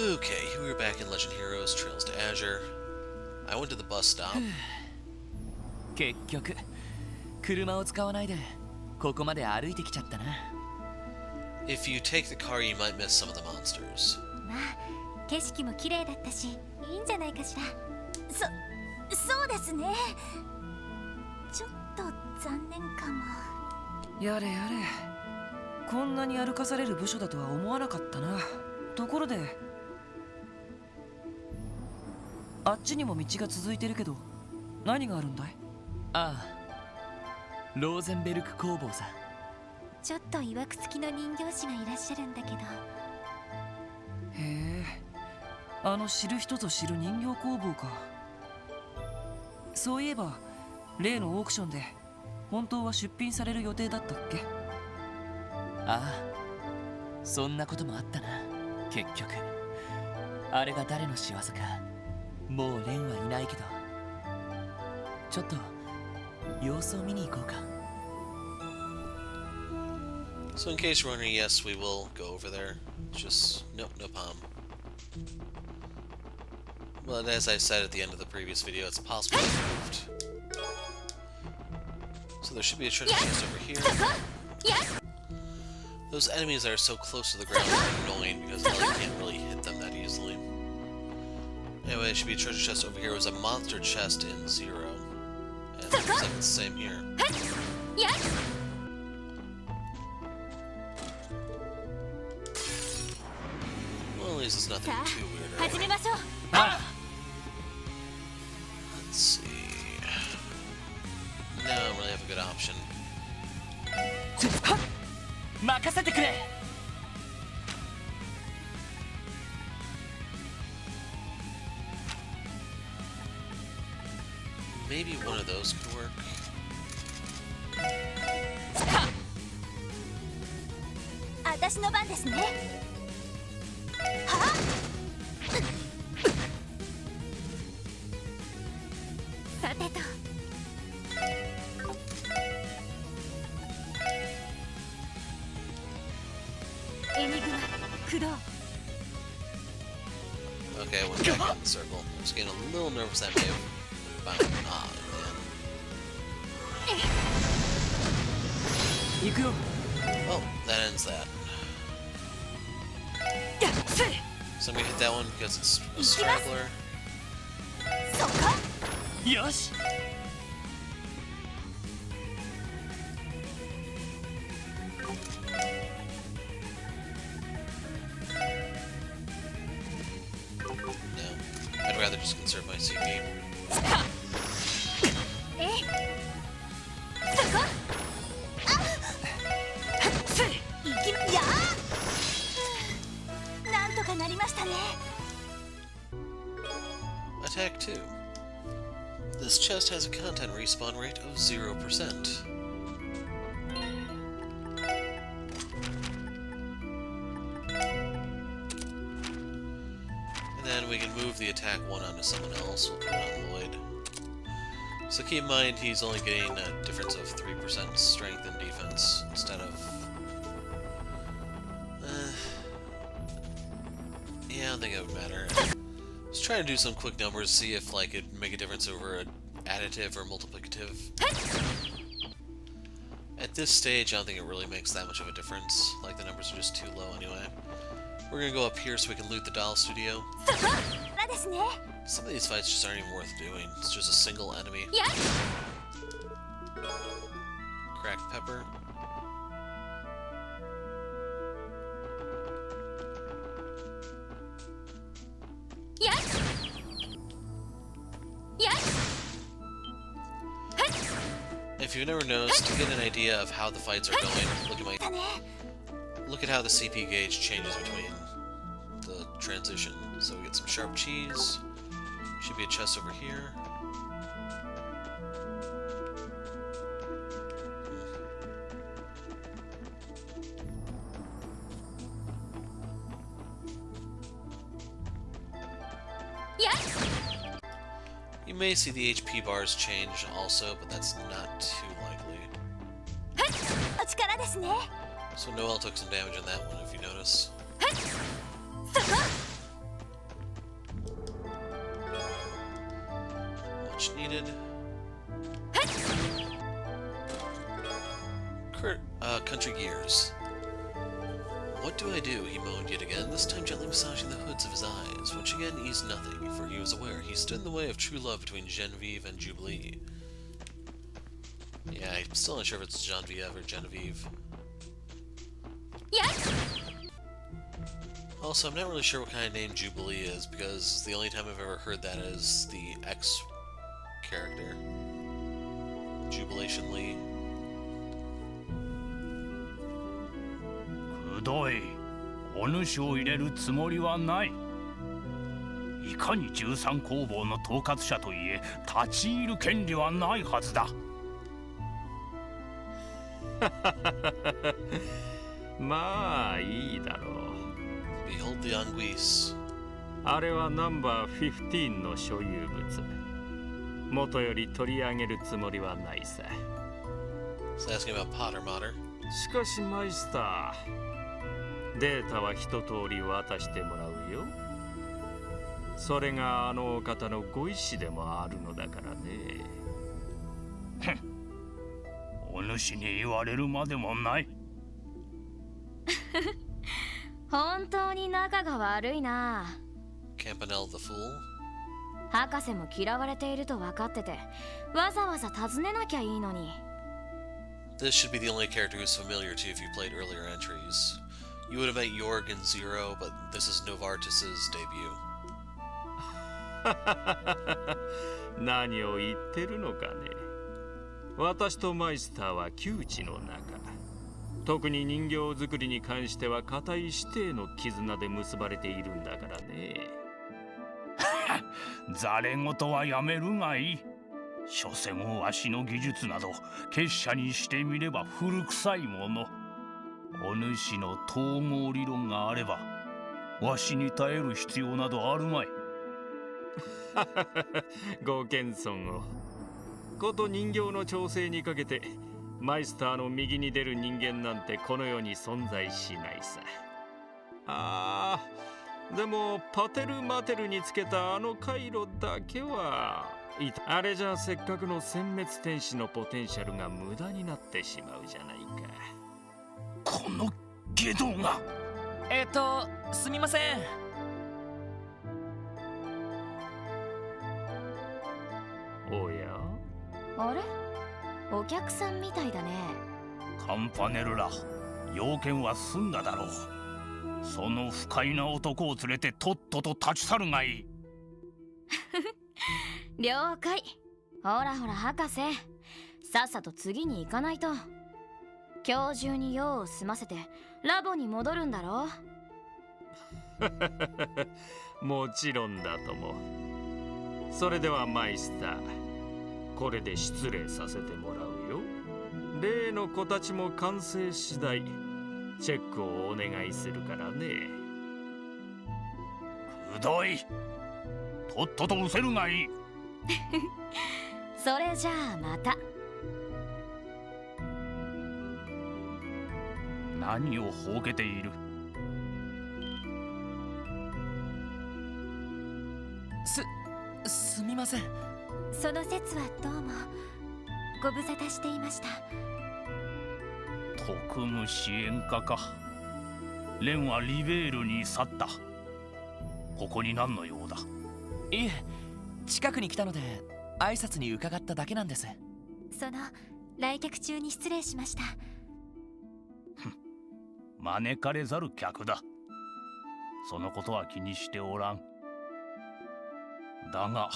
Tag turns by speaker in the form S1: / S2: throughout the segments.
S1: Okay, here we're back in Legend Heroes Trails to Azure. I went to the bus stop.
S2: 結局車を使わないでここまで歩いてきちゃったな。
S1: If you take the car, you might miss some of the monsters.
S3: まあ景色も綺麗だったしいいんじゃないかしら。そうですね。ちょっと残念かも。
S4: やれやれ、こんなに歩かされる部署だとは思わなかったな。ところであっちにも道が続いてるけど何があるんだい？
S2: ああ、ローゼンベルク工房さ。
S3: ちょっといわくつきの人形師がいらっしゃるんだけど。
S4: へえ、あの知る人ぞ知る人形工房か。そういえば例のオークションで本当は出品される予定だったっけ？
S2: ああ、そんなこともあったな。結局あれが誰の仕業かもうレンはいないけど、ちょっと様子を見に行こうか。
S1: So in case you're wondering, yes, we will go over there. Just no palm. But as I said at the end of the previous video, it's possible to be moved. So there should be a treasure chest over here. Those enemies that are so close to the ground are annoying because you can't really hit them that easily. Anyway, there should be a treasure chest over here. It was a monster chest in 0. And it looks like it's the same here. Well, at least it's nothing too weird. Anyway. Let's see. No, I don't really have a good option.
S2: 任せてくれ。
S1: Maybe one of those could work.
S3: 私の番ですね。はあ、さてと。エニグマ駆動。
S1: Okay, I went back in the circle. I was getting a little nervous that may have found man.
S4: 行くよ。
S1: Oh, that ends that. So I'm gonna hit that one because it's a straggler.
S3: そうか。
S2: よし。
S1: No, I'd rather just conserve my CP.
S3: そこ。なんとかなりましたね。
S1: Attack 2. This chest has a content respawn rate of 0%. And then we can move the attack 1 onto someone else. We'll put it on Lloyd. So keep in mind he's only getting a difference of 3% strength and defense instead of... yeah, I don't think it would matter. Just trying to do some quick numbers, see if like it'd make a difference over an additive or multiplicative. At this stage, I don't think it really makes that much of a difference. Like the numbers are just too low anyway. We're gonna go up here so we can loot the doll studio. Some of these fights just aren't even worth doing. It's just a single enemy. Cracked pepper. If you've never noticed, to get an idea of how the fights are going, look at how the CP gauge changes between the transition. So we get some sharp cheese. Should be a chest over here. You may see the HP bars change also, but that's not too likely. So Noelle took some damage on that one, if you notice. much needed. Country gears. What do I do? He moaned yet again, this time gently massaging the hoods of his eyes, which again eased nothing, for he was aware he stood in the way of true love between Genevieve and Jubilee. Yeah, I'm still not sure if it's Genevieve or Genevieve.
S3: Yes.
S1: Also, I'm not really sure what kind of name Jubilee is, because the only time I've ever heard that is the X character. Jubilation Lee.
S5: くどい。お主を入れるつもりはない。いかに13工房の統括者といえ、立ち入る権利はないはずだ。
S6: まあいいだろう。
S1: Behold the anguisse.
S6: あれはナンバー15の所有物。元より取り上げるつもりはないさ。
S1: So asking about Potter Motter.
S6: しかしマイスター、データは一通り渡してもらうよ。それがあのお方のご意志でもあるのだからね。
S5: お主に言われるまでもない。
S7: 本当に仲が悪いな。
S1: Campanelle the Fool.
S7: 博士も嫌われていると分かってて、わざわざ尋ねなきゃいいのに。
S1: This should be the only character who's familiar to you if you played earlier entries. You would have met Jorg in Zero, but this is Novartis's debut.
S6: 何を言ってるのかね。私とマイスターは旧知の仲。特に人形作りに関しては固い師弟の絆で結ばれているんだからね。
S5: ざれ言はやめるがいい。所詮わしの技術など結社にしてみれば古臭いもの。お主の統合理論があればわしに耐える必要などあるまい。
S6: ご謙遜を。こと人形の調整にかけてマイスターの右に出る人間なんてこの世に存在しないさ。でもパテルマテルにつけたあの回路だけはいた。あれじゃせっかくの殲滅天使のポテンシャルが無駄になってしまうじゃないか。
S5: この下道が。
S2: すみません。
S6: おや、
S7: あれ、お客さんみたいだね。
S5: カンパネルら、要件は済んだだろう。その不快な男を連れてとっとと立ち去るがいい。
S7: 了解。ほらほら博士、さっさと次に行かないと。今日中に用を済ませてラボに戻るんだろ。
S6: もちろんだとも。それではマイスター、これで失礼させてもらうよ。例の子たちも完成次第チェックをお願いするからね。
S5: くどい。とっとと失せるがいい。
S7: それじゃあまた。
S5: 何をほうけている。
S2: すみません。
S3: その説はどうもご無沙汰していました。
S5: 特務支援課か。レンはリベールに去った。ここに何の用だ。
S2: いえ、近くに来たので挨拶に伺っただけなんです。
S3: その来客中に失礼しました。
S5: 招かれざる客だ。そのことは気にしておらん。だが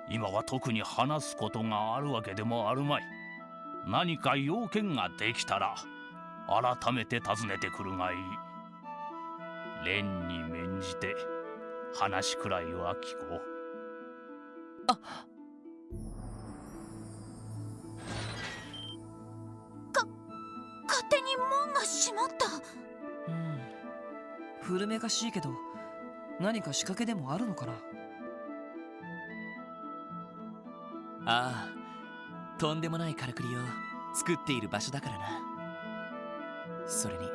S5: 今は特に話すことがあるわけでもあるまい。何か要件ができたら改めて尋ねてくるがいい。蓮に免じて話くらいは聞こう。
S3: 勝手に門が閉まった。
S4: 古めかしいけど何か仕掛けでもあるのかな。
S2: ああ、とんでもないからくりを作っている場所だからな。それに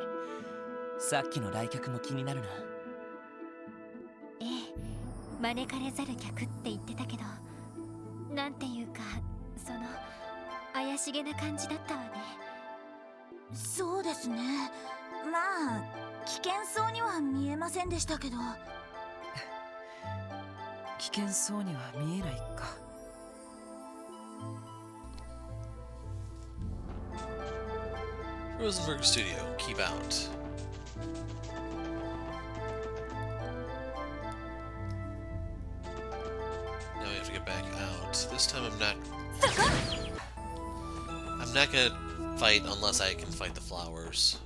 S2: さっきの来客も気になるな。
S3: ええ、招かれざる客って言ってたけど、なんていうか、その怪しげな感じだったわね。そうですね。まあ危険そうには見えませんでしたけど。
S4: 危険そうには見えないか。
S1: Rosenberg Studio, keep out. Now we have to get back out. This time I'm not gonna fight unless I can fight the flowers.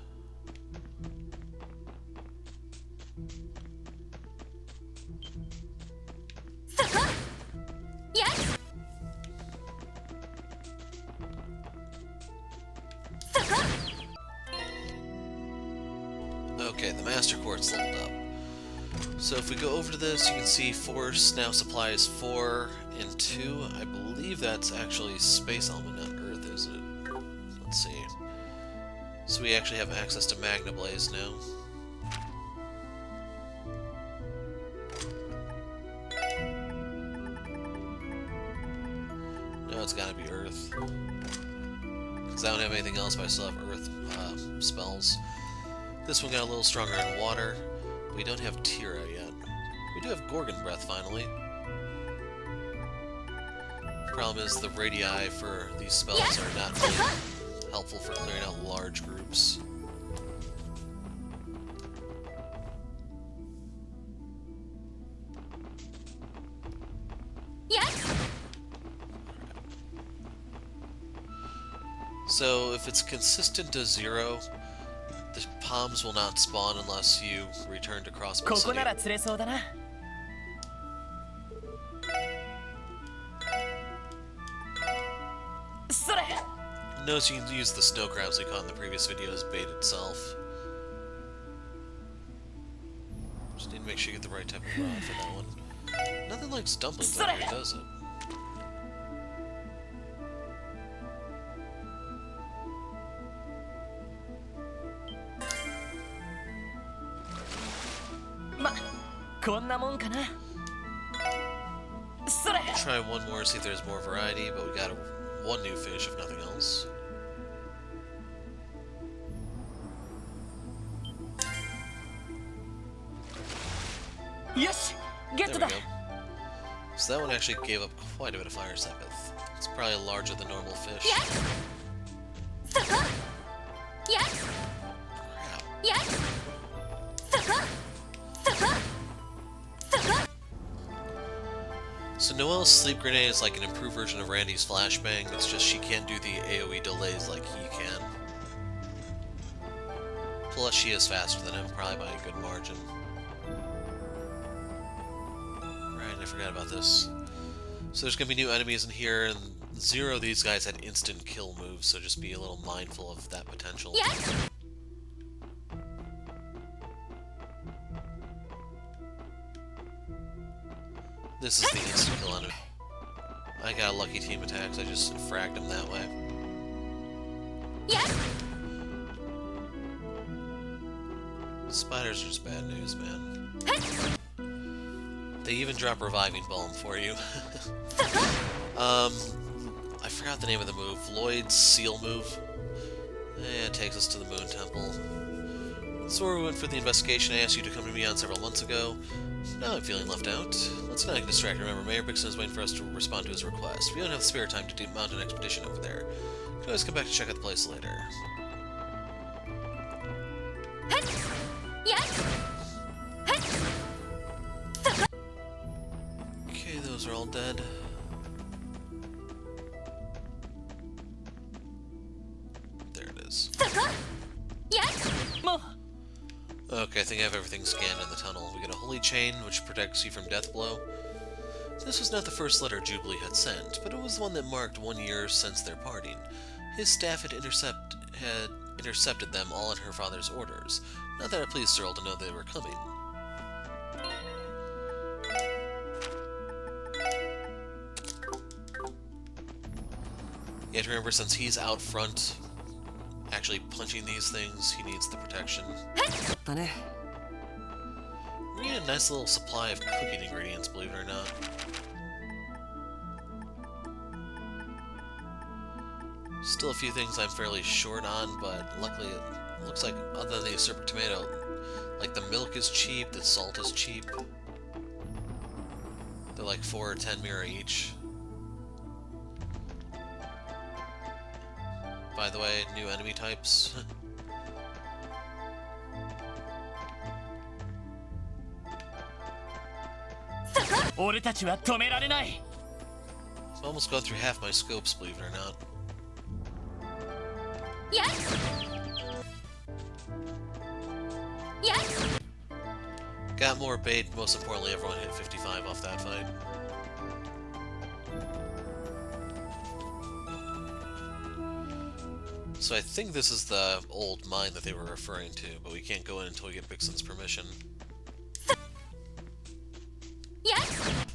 S1: Okay, the Master Quartz leveled up. So if we go over to this, you can see Force now supplies 4 and 2. I believe that's actually Space Element, not Earth, is it? Let's see. So we actually have access to Magna Blaze now. No, it's gotta be Earth. Because I don't have anything else, but I still have Earth spells. This one got a little stronger in water. We don't have Tira yet. We do have Gorgon Breath, finally. Problem is, the radii for these spells are not really helpful for clearing out large groups. So, if it's consistent to 0, the palms will not spawn unless you return to Crossbow
S2: ここ
S1: City.
S2: なら釣れそうだな。それ。
S1: Notice you can use the snow crabs we caught in the previous video as bait itself. Just need to make sure you get the right type of rod for that one. Nothing like dumplings out here, does it? Try one more, see if there's more variety, but we got one new fish, if nothing else.
S2: Yes,
S1: There we go. So that one actually gave up quite a bit of fire Sepith. It's probably larger than normal fish. Crap. So Noelle's sleep grenade is like an improved version of Randy's flashbang. It's just she can't do the AoE delays like he can. Plus she is faster than him, probably by a good margin. Right, I forgot about this. So there's gonna be new enemies in here, and 0 of these guys had instant kill moves, so just be a little mindful of that potential. This is the instant kill enemy. I got a lucky team attack, so I just fragged him that way. Spiders are just bad news, man. They even drop Reviving Balm for you. I forgot the name of the move. Lloyd's Seal move. It takes us to the Moon Temple. That's where we went for the investigation I asked you to come to me on several months ago. Now I'm feeling left out. Let's not get distracted. Remember, Mayor Bixon is waiting for us to respond to his request. We don't have spare time to mount an expedition over there. You can always come back to check out the place later. Okay, those are all dead. There it is. Okay, I think I have everything scanned in the tunnel. We get a holy chain, which protects you from death blow. This was not the first letter Jubilee had sent, but it was the one that marked 1 year since their parting. His staff had intercepted them all at her father's orders. Not that it pleased Cyril to know they were coming. You have to remember, since he's out front actually punching these things, he needs the protection. We need a nice little supply of cooking ingredients, believe it or not. Still a few things I'm fairly short on, but luckily it looks like other than the usurper tomato, like the milk is cheap, the salt is cheap. They're like 4 or 10 mira each. By the way, new enemy types.
S2: 俺たちは止められない。
S1: I've almost gone through half my scopes, believe it or not.
S3: Yes. Yes.
S1: Got more bait, most importantly, everyone hit 55 off that fight. So I think this is the old mine that they were referring to, but we can't go in until we get Bixen's permission.
S3: Yes.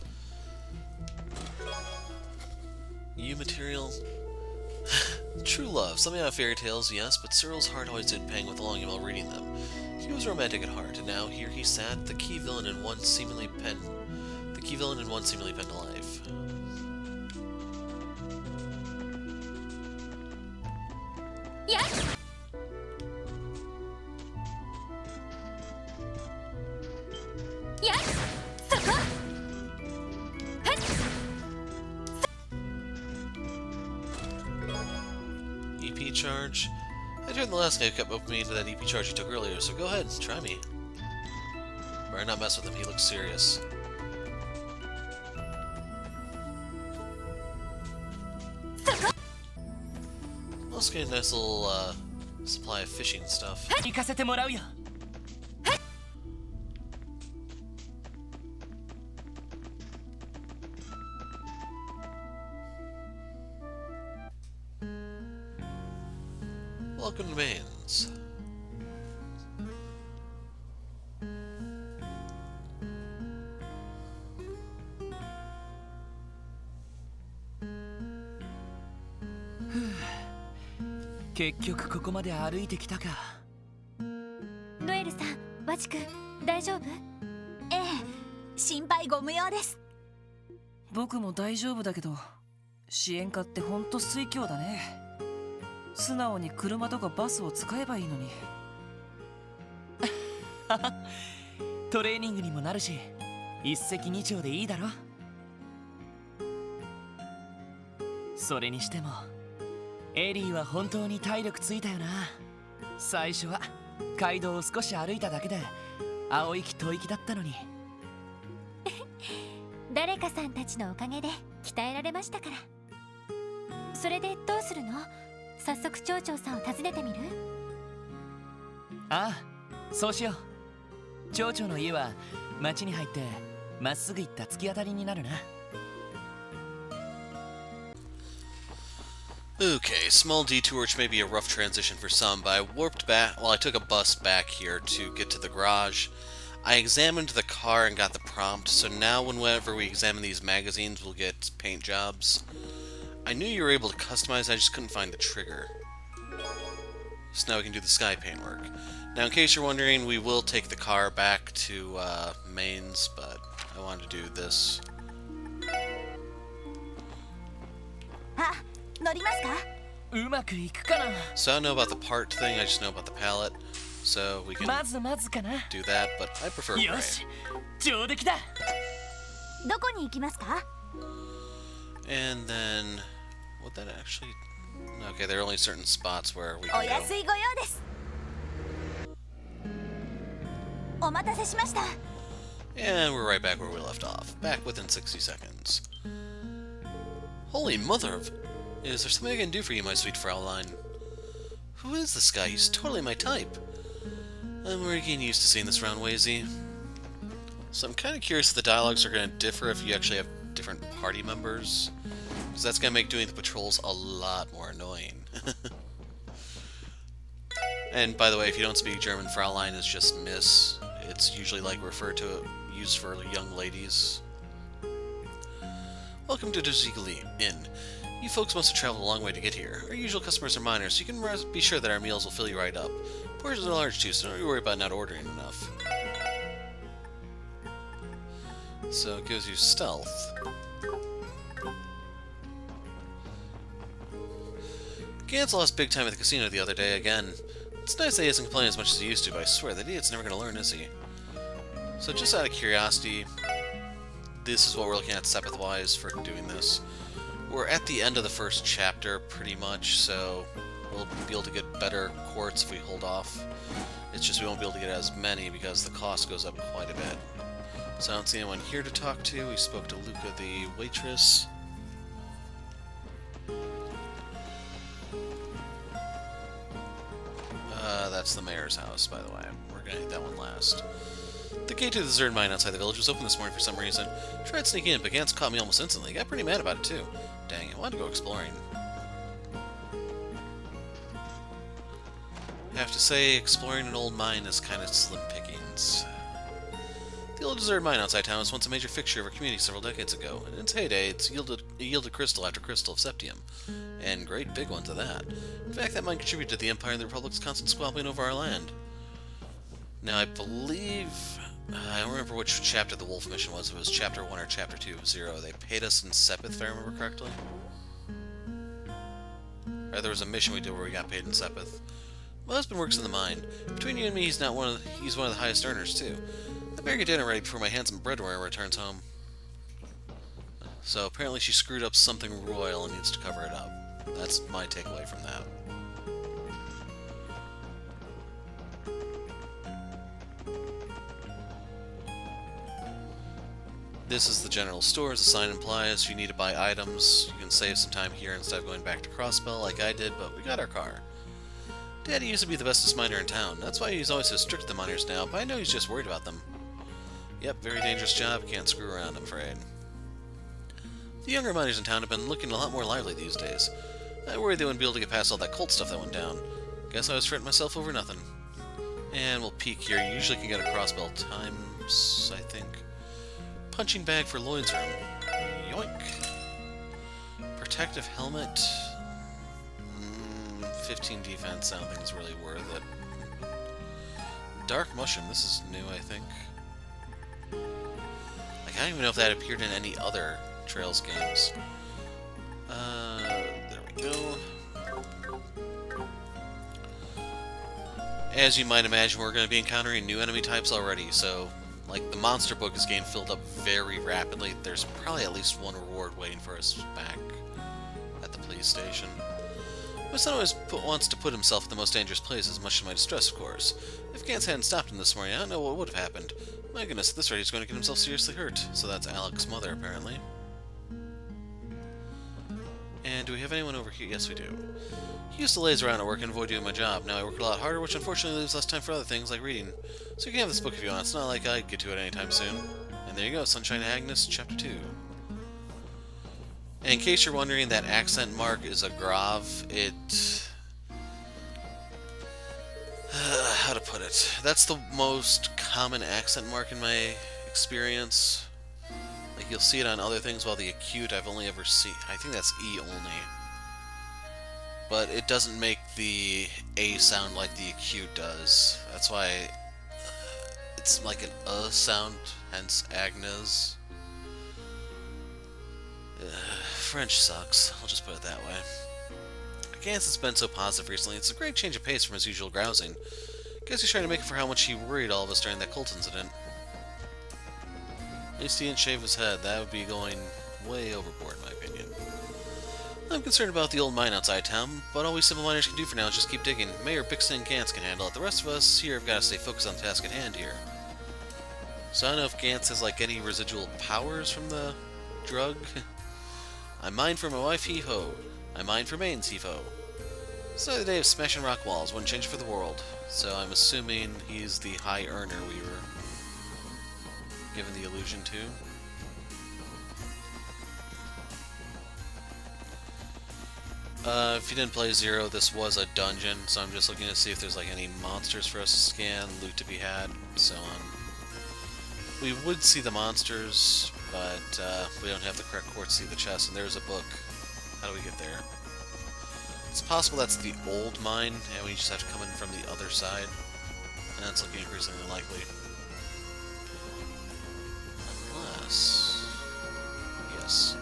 S1: You material? True love. Something out of fairy tales, yes, but Cyril's heart always did pang with the longing while reading them. He was romantic at heart, and now here he sat, the key villain in one seemingly penned to life.
S3: Yes. Yes. Soko.
S1: EP charge? I turned the last guy who kept opening me into that EP charge you took earlier, so go ahead, try me. Better not mess with him, he looks serious. Let's get a nice little supply of fishing stuff.
S2: 行かせてもらうよ。
S1: Welcome to Mainz.
S2: 結局ここまで歩いてきたか。
S3: ノエルさん、ワチ君、大丈夫？ええ、心配ご無用です。
S4: 僕も大丈夫だけど、支援課ってほんと水郷だね。素直に車とかバスを使えばいいのに。
S2: トレーニングにもなるし、一石二鳥でいいだろ。それにしてもエリーは本当に体力ついたよな。最初は街道を少し歩いただけで青息吐息だったのに。
S3: 誰かさんたちのおかげで鍛えられましたから。それでどうするの？早速町長さんを訪ねてみる？
S2: ああ、そうしよう。町長の家は町に入ってまっすぐ行った突き当たりになるな。
S1: Okay, small detour which may be a rough transition for some, but I warped back, well I took a bus back here to get to the garage. I examined the car and got the prompt, so now whenever we examine these magazines we'll get paint jobs. I knew you were able to customize, I just couldn't find the trigger. So now we can do the sky paint work. Now in case you're wondering, we will take the car back to Mainz, but I wanted to do this.
S3: 乗りますか？
S2: うまくいくかな。
S1: So I don't know about the part thing, I just know about the palette. So we can
S2: まずまずかな。
S1: do that, but I prefer
S2: よ
S1: gray.
S2: し、上出来だ。
S3: どこに行きますか？
S1: And then, what that actually... Okay, there are only certain spots where we
S3: お
S1: can
S3: 安
S1: go.
S3: いご用です。お待たせしました。
S1: And we're right back where we left off. Back within 60 seconds. Holy mother of... Is there something I can do for you, my sweet Fraulein? Who is this guy? He's totally my type. I'm already getting used to seeing this round wazy. So I'm kind of curious if the dialogues are going to differ if you actually have different party members. Because that's going to make doing the patrols a lot more annoying. And by the way, if you don't speak German, Fraulein is just Miss. It's usually like referred to, used for young ladies. Welcome to Dozigli Inn. You folks must have traveled a long way to get here. Our usual customers are minors, so you can be sure that our meals will fill you right up. Portions are large too, so don't you worry about not ordering enough. So it gives you stealth. Gantz lost big time at the casino the other day again. It's nice that he doesn't complain as much as he used to, but I swear that idiot's never going to learn, is he? So just out of curiosity, this is what we're looking at Sepith-wise for doing this. We're at the end of the first chapter, pretty much, so we'll be able to get better quartz if we hold off. It's just we won't be able to get as many because the cost goes up quite a bit. So I don't see anyone here to talk to. We spoke to Luca, the waitress. That's the mayor's house, by the way. We're gonna hit that one last. The gate to the deserted mine outside the village was open this morning for some reason. Tried sneaking in, but Gantz caught me almost instantly. Got pretty mad about it, too. Dang, I wanted to go exploring. I have to say, exploring an old mine is kind of slim pickings. The old deserted mine outside town was once a major fixture of our community several decades ago. In its heyday, it yielded crystal after crystal of septium. And great big ones of that. In fact, that mine contributed to the Empire and the Republic's constant squabbling over our land. Now, I believe... I don't remember which chapter the Wolf mission was. If it was Chapter 1 or Chapter 2 of Zero. They paid us in Sepith, if I remember correctly. Or there was a mission we did where we got paid in Sepith. My husband works in the mine. Between you and me, he's one of the highest earners, too. I better get dinner ready before my handsome breadwinner returns home. So, apparently she screwed up something royal and needs to cover it up. That's my takeaway from that. This is the general store, as the sign implies. If you need to buy items, you can save some time here instead of going back to Crossbell like I did, but we got our car. Daddy used to be the bestest miner in town. That's why he's always so strict to the miners now, but I know he's just worried about them. Yep, very dangerous job. Can't screw around, I'm afraid. The younger miners in town have been looking a lot more lively these days. I worried they wouldn't be able to get past all that cult stuff that went down. Guess I was fretting myself over nothing. And we'll peek here. You usually can get a crossbell times, I think. Punching bag for Lloyd's room. Yoink. Protective helmet. 15 defense. I don't think it's really worth it. Dark mushroom. This is new, I think. Like, I don't even know if that appeared in any other Trails games. There we go. As you might imagine, we're going to be encountering new enemy types already, so, like, the monster book is getting filled up very rapidly. There's probably at least one reward waiting for us back at the police station. My son always wants to put himself in the most dangerous places, much to my distress, of course. If Gantz hadn't stopped him this morning, I don't know what would have happened. My goodness, at this rate he's going to get himself seriously hurt. So that's Alec's mother, apparently. And do we have anyone over here? Yes, we do. He used to laze around at work and avoid doing my job. Now I work a lot harder, which unfortunately leaves less time for other things, like reading. So you can have this book if you want. It's not like I'd get to it anytime soon. And there you go, Sunshine Agnes, Chapter 2. And in case you're wondering, that accent mark is a grav. How to put it? That's the most common accent mark in my experience. Like, you'll see it on other things, while the acute I've only ever seen... I think that's E only. But it doesn't make the A sound like the acute does. That's why it's like an sound, hence Agnes. French sucks. I'll just put it that way. Gantz has been so positive recently. It's a great change of pace from his usual grousing. Guess he's trying to make it for how much he worried all of us during that cult incident. At least he didn't shave his head. That would be going way overboard, in my opinion. I'm concerned about the old mine outside town, but all we simple miners can do for now is just keep digging. Mayor Bixton and Gantz can handle it. The rest of us here have got to stay focused on the task at hand here. So I don't know if Gantz has, like, any residual powers from the drug. I mine for my wife, he-ho. I mine for Mainz, he-ho. It's another day of smashing rock walls. Wouldn't change it for the world. So I'm assuming he's the high earner we were given the illusion to. If you didn't play Zero, this was a dungeon, so I'm just looking to see if there's like any monsters for us to scan, loot to be had, so on. We would see the monsters, but we don't have the correct quartz to see the chest, and there's a book. How do we get there? It's possible that's the old mine, and we just have to come in from the other side. And that's looking increasingly likely. Unless... yes.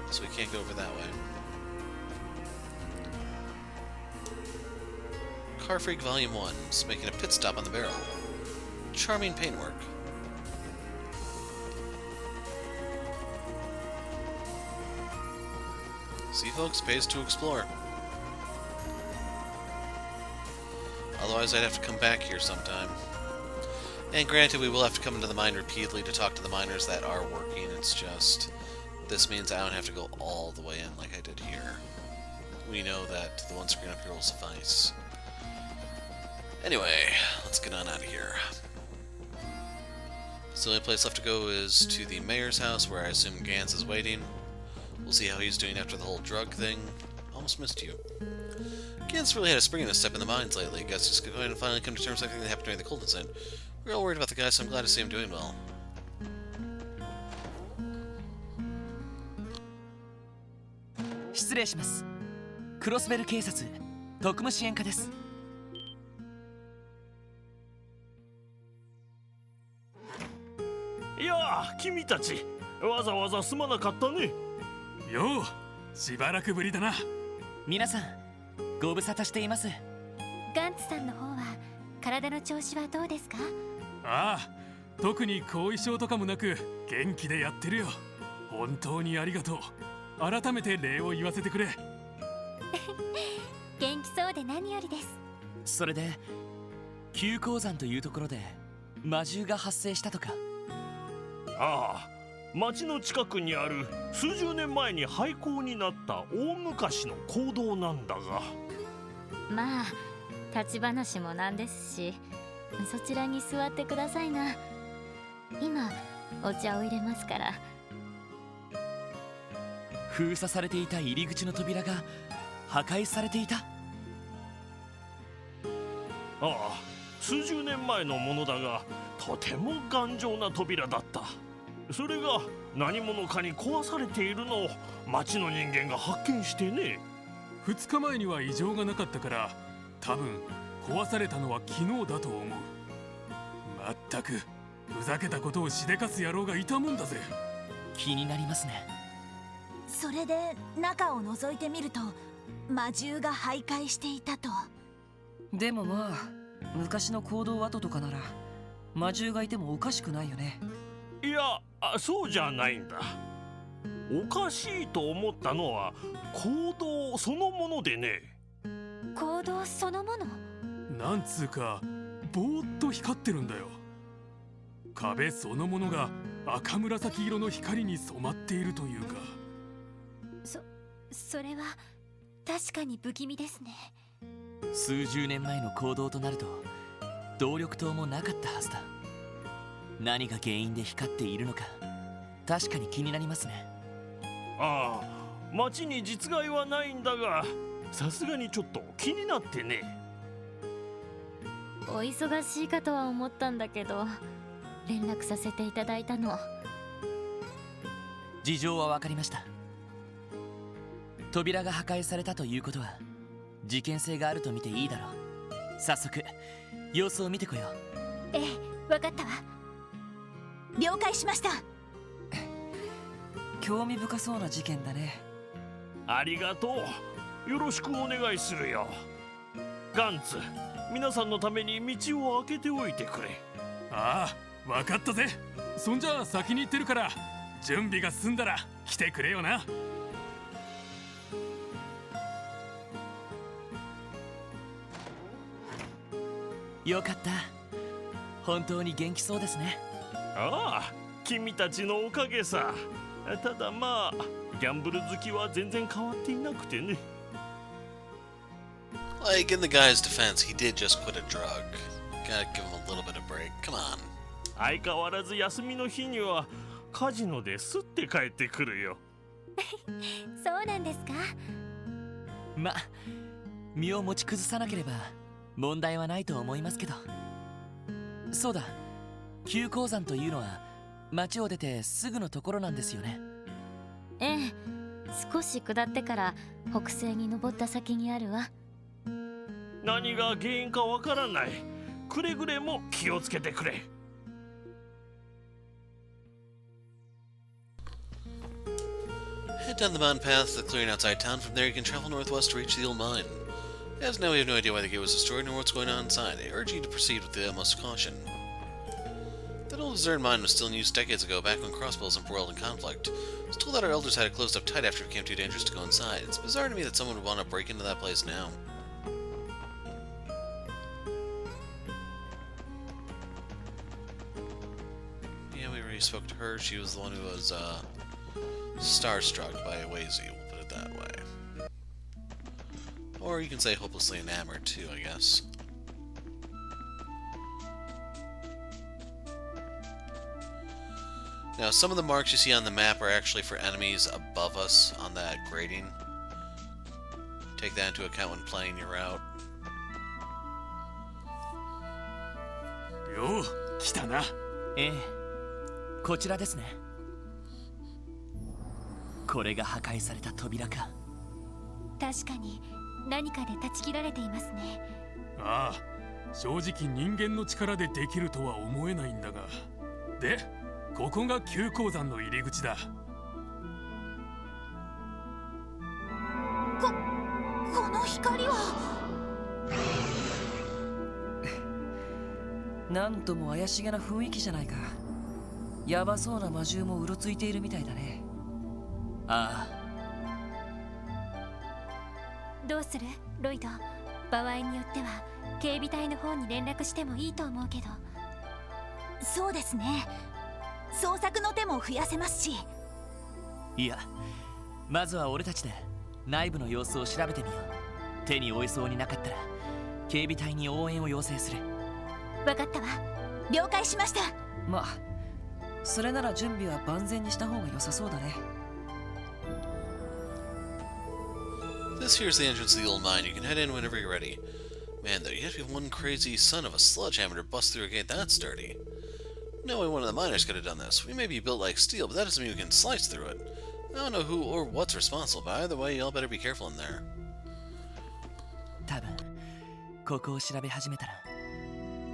S1: So we can't go over that way. Car Freak Volume 1 is making a pit stop on the barrel. Charming paintwork. See, folks, pays to explore. Otherwise, I'd have to come back here sometime. And granted, we will have to come into the mine repeatedly to talk to the miners that are working. It's just, this means I don't have to go all the way in like I did here. We know that the one screen up here will suffice. Anyway, let's get on out of here. So the only place left to go is to the mayor's house, where I assume Gans is waiting. We'll see how he's doing after the whole drug thing. Almost missed you. Gans really had a spring in his step in the mines lately. Guess he's going to finally come to terms with everything that happened during the cold incident. We're all worried about the guy, so I'm glad to see him doing well.
S6: いやあ、君たちわざわざすまなかったね。
S8: よう、しばらくぶりだな。
S2: 皆さん、ご無沙汰しています。
S3: ガンツさんの方は体の調子はどうですか？
S8: ああ、特に後遺症とかもなく元気でやってるよ。本当にありがとう。改めて礼を言わせてくれ。
S3: 元気そうで何よりです。
S2: それで急鉱山というところで魔獣が発生したとか。
S6: ああ、町の近くにある数十年前に廃校になった大昔の坑道なんだが。
S7: まあ立ち話もなんですし、そちらに座ってくださいな。今お茶を入れますから。
S2: 封鎖されていた入り口の扉が破壊されていた。
S6: ああ、数十年前のものだが、とても頑丈な扉だった。それが何者かに壊されているのを町の人間が発見してね。
S8: 2日前には異常がなかったから、多分壊されたのは昨日だと思う。まったくふざけたことをしでかす野郎がいたもんだぜ。
S2: 気になりますね。
S3: それで中を覗いてみると魔獣が徘徊していたと。
S4: でもまあ昔の行動跡とかなら魔獣がいてもおかしくないよね。
S6: いや、そうじゃないんだ。おかしいと思ったのは行動そのものでね。
S3: 行動そのもの？
S8: なんつうかぼーっと光ってるんだよ。壁そのものが赤紫色の光に染まっているというか。
S3: それは確かに不気味ですね。
S2: 数十年前の行動となると動力灯もなかったはずだ。何が原因で光っているのか確かに気になりますね。
S6: ああ、町に実害はないんだが、さすがにちょっと気になってね。
S7: お忙しいかとは思ったんだけど、連絡させていただいたの。
S2: 事情は分かりました。扉が破壊されたということは事件性があると見ていいだろう。早速様子を見てこよう。
S3: ええ、分かったわ。了解しました。
S4: 興味深そうな事件だね。
S6: ありがとう。よろしくお願いするよ。ガンツ、皆さんのために道を開けておいてくれ。
S8: ああ、分かったぜ。そんじゃあ先に行ってるから準備が済んだら来てくれよな。
S2: よかった。本当に元気そうですね。
S6: ああ、君たちのおかげさ。ただまあギャンブル好きは全然変わっていなくてね。
S1: Like, in the guy's defense, he did just quit a drug. Gotta give him a little bit of break. Come on.
S6: 相変わらず休みの日にはカジノですって帰ってくるよ。
S3: そうなんですか？
S2: ま、身を持ち崩さなければ問題はないと思いますけど。そうだ、急鉱山というのは町を出てすぐのところなんですよね。
S7: ええ、少し下ってから北西に登った先にあるわ。
S6: 何が原因かわからない。くれぐれも気をつけてくれ。
S1: Head down the mountain path to the clearing outside town. From there you can travel northwest to reach the old mine. As now we have no idea why the gate was destroyed nor what's going on inside. I urge you to proceed with the utmost caution. That old deserted mine was still in use decades ago, back when crossbows embroiled in conflict. I was told that our elders had it closed up tight after it became too dangerous to go inside. It's bizarre to me that someone would want to break into that place now. Yeah, we already spoke to her. She was the one who was, starstruck by Oazy, we'll put it that way. Or you can say hopelessly enamored, too, I guess. Now, some of the marks you see on the map are actually for enemies above us on that grading. Take that into account when playing your route.
S8: よう来たな。
S2: ええ、こちらですね。これが破壊された扉か。
S3: 確かに何かで断ち切られていますね。
S8: ああ、正直人間の力でできるとは思えないんだが。で、ここが急鉱山の入り口だ。
S3: この光は。
S4: なんとも怪しげな雰囲気じゃないか。ヤバそうな魔獣もうろついているみたいだね。
S2: あ
S3: あ。どうするロイド。場合によっては警備隊の方に連絡してもいいと思うけど。そうですね。捜索の手も増やせますし。
S2: いや、まずは俺たちで内部の様子を調べてみよう。手に負えそうになかったら警備隊に応援を要請する。
S3: 分かったわ。了解しました。
S4: まあそれなら準備は万全にした方が良さそうだね。
S1: This here's the entrance to the old mine. You can head in whenever you're ready. Man, though, you have to be one crazy son of a sledgehammer to bust through a gate that sturdy. No way one of the miners could have done this. We may be built like steel, but that doesn't mean we can slice through it. I don't know who or what's responsible, but either way, y'all better be careful in there.
S2: 多分ここを調べ始めたら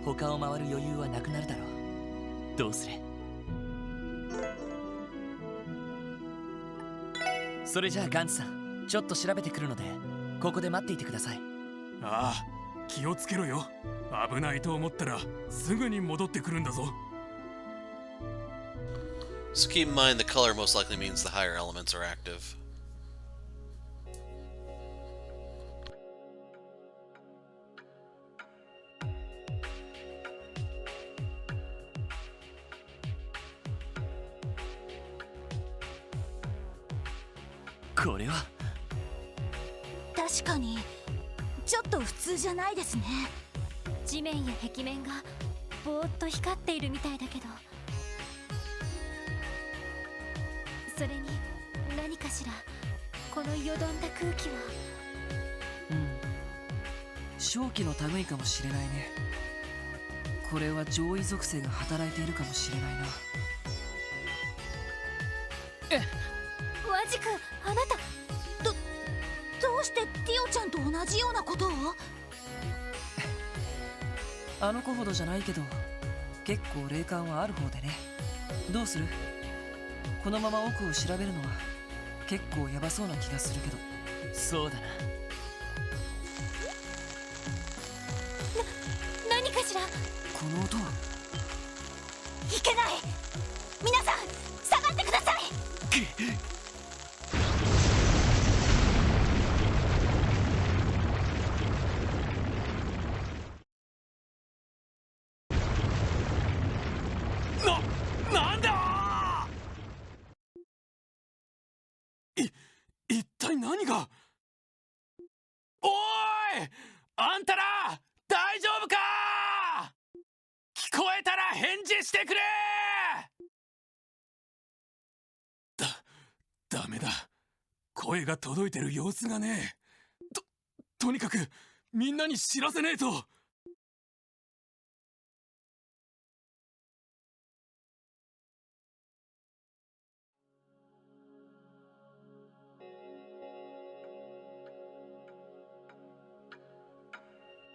S2: 他を回る余裕はなくなるだろう。どうする？それじゃあガンツさん、ちょっと調べてくるのでここで待っていてください。
S8: ああ、気をつけろよ。危ないと思ったらすぐに戻ってくるんだぞ。
S1: So keep in mind the color most likely means the higher elements are active.
S2: これは
S3: 確かにちょっと普通じゃないですね。地面や壁面がぼーっと光っているみたいだけど。それに何かしらこのよどんだ空気は。
S4: 正気の類かもしれないね。これは上位属性が働いているかもしれないな。
S3: ワジ君、あなたどうしてティオちゃんと同じようなことを？
S4: あの子ほどじゃないけど結構霊感はある方でね。どうする？このまま奥を調べるのは結構ヤバそうな気がするけど。
S2: そうだな。
S3: 何かしら。
S4: この音は。
S3: いけない。皆さん下がってください。
S8: なんだ！一体何が？おーい！あんたら大丈夫か？聞こえたら返事してくれ！ダメだ。声が届いてる様子がねえ。とにかくみんなに知らせねえと。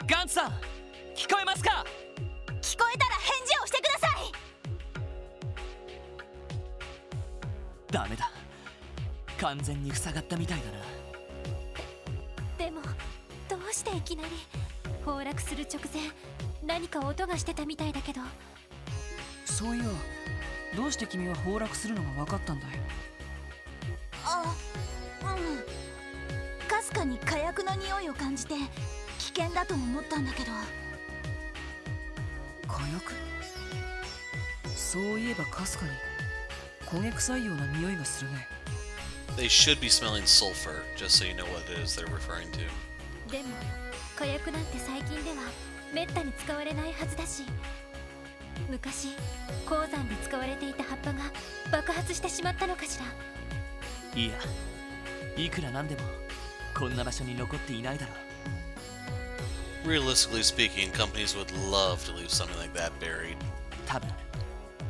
S2: ガンツさん、聞こえますか？
S3: 聞こえたら返事をしてください。
S2: ダメだ。完全に塞がったみたいだな。
S3: でもどうししていきなり崩落する直前何か音がしてたみたいだけど。
S4: そういや、どうして君は崩落するのが分かったんだい？
S3: かすかに火薬の匂いを感じて危険だと思ったんだけど。
S4: 火薬？そういえばかすかに焦げ臭いような匂いがするね。
S1: They should be smelling sulfur, just so you know what it is they're referring to.
S3: でも火薬なんて最近ではめったに使われないはずだし、昔鉱山で使われていた葉っぱが爆発してしまったのかしら。
S2: いや、いくらなんでもこんな場所に残っていないだろう。
S1: Realistically speaking, companies would love to leave something like that buried.
S2: 多分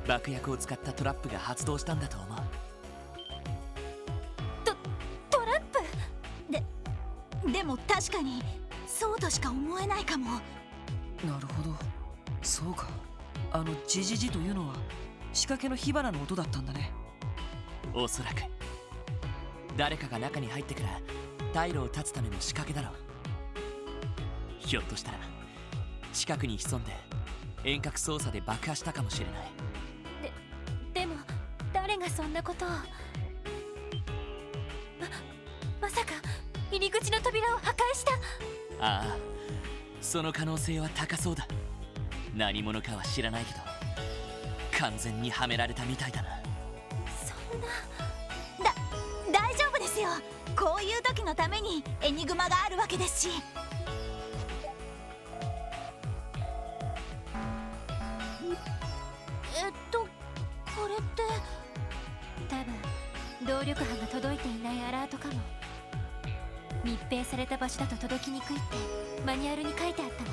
S2: 爆薬を使ったトラップが発動したんだと思う。
S3: トラップでも確かにそうとしか思えないかも。
S4: なるほど、そうか。ジジジというのは仕掛けの火花の音だったんだね。
S2: おそらく誰かが中に入ってから退路を断つための仕掛けだろう。ひょっとしたら近くに潜んで遠隔操作で爆破したかもしれない。
S3: でも誰がそんなことを。まさか入り口の扉を破壊した。
S2: ああ、その可能性は高そうだ。何者かは知らないけど完全にはめられたみたいだな。
S3: そんな。大丈夫ですよ。こういう時のためにエニグマがあるわけですし。これって多分動力波が届いていないアラートかも。密閉された場所だと届きにくいってマニュアルに書いてあったわ。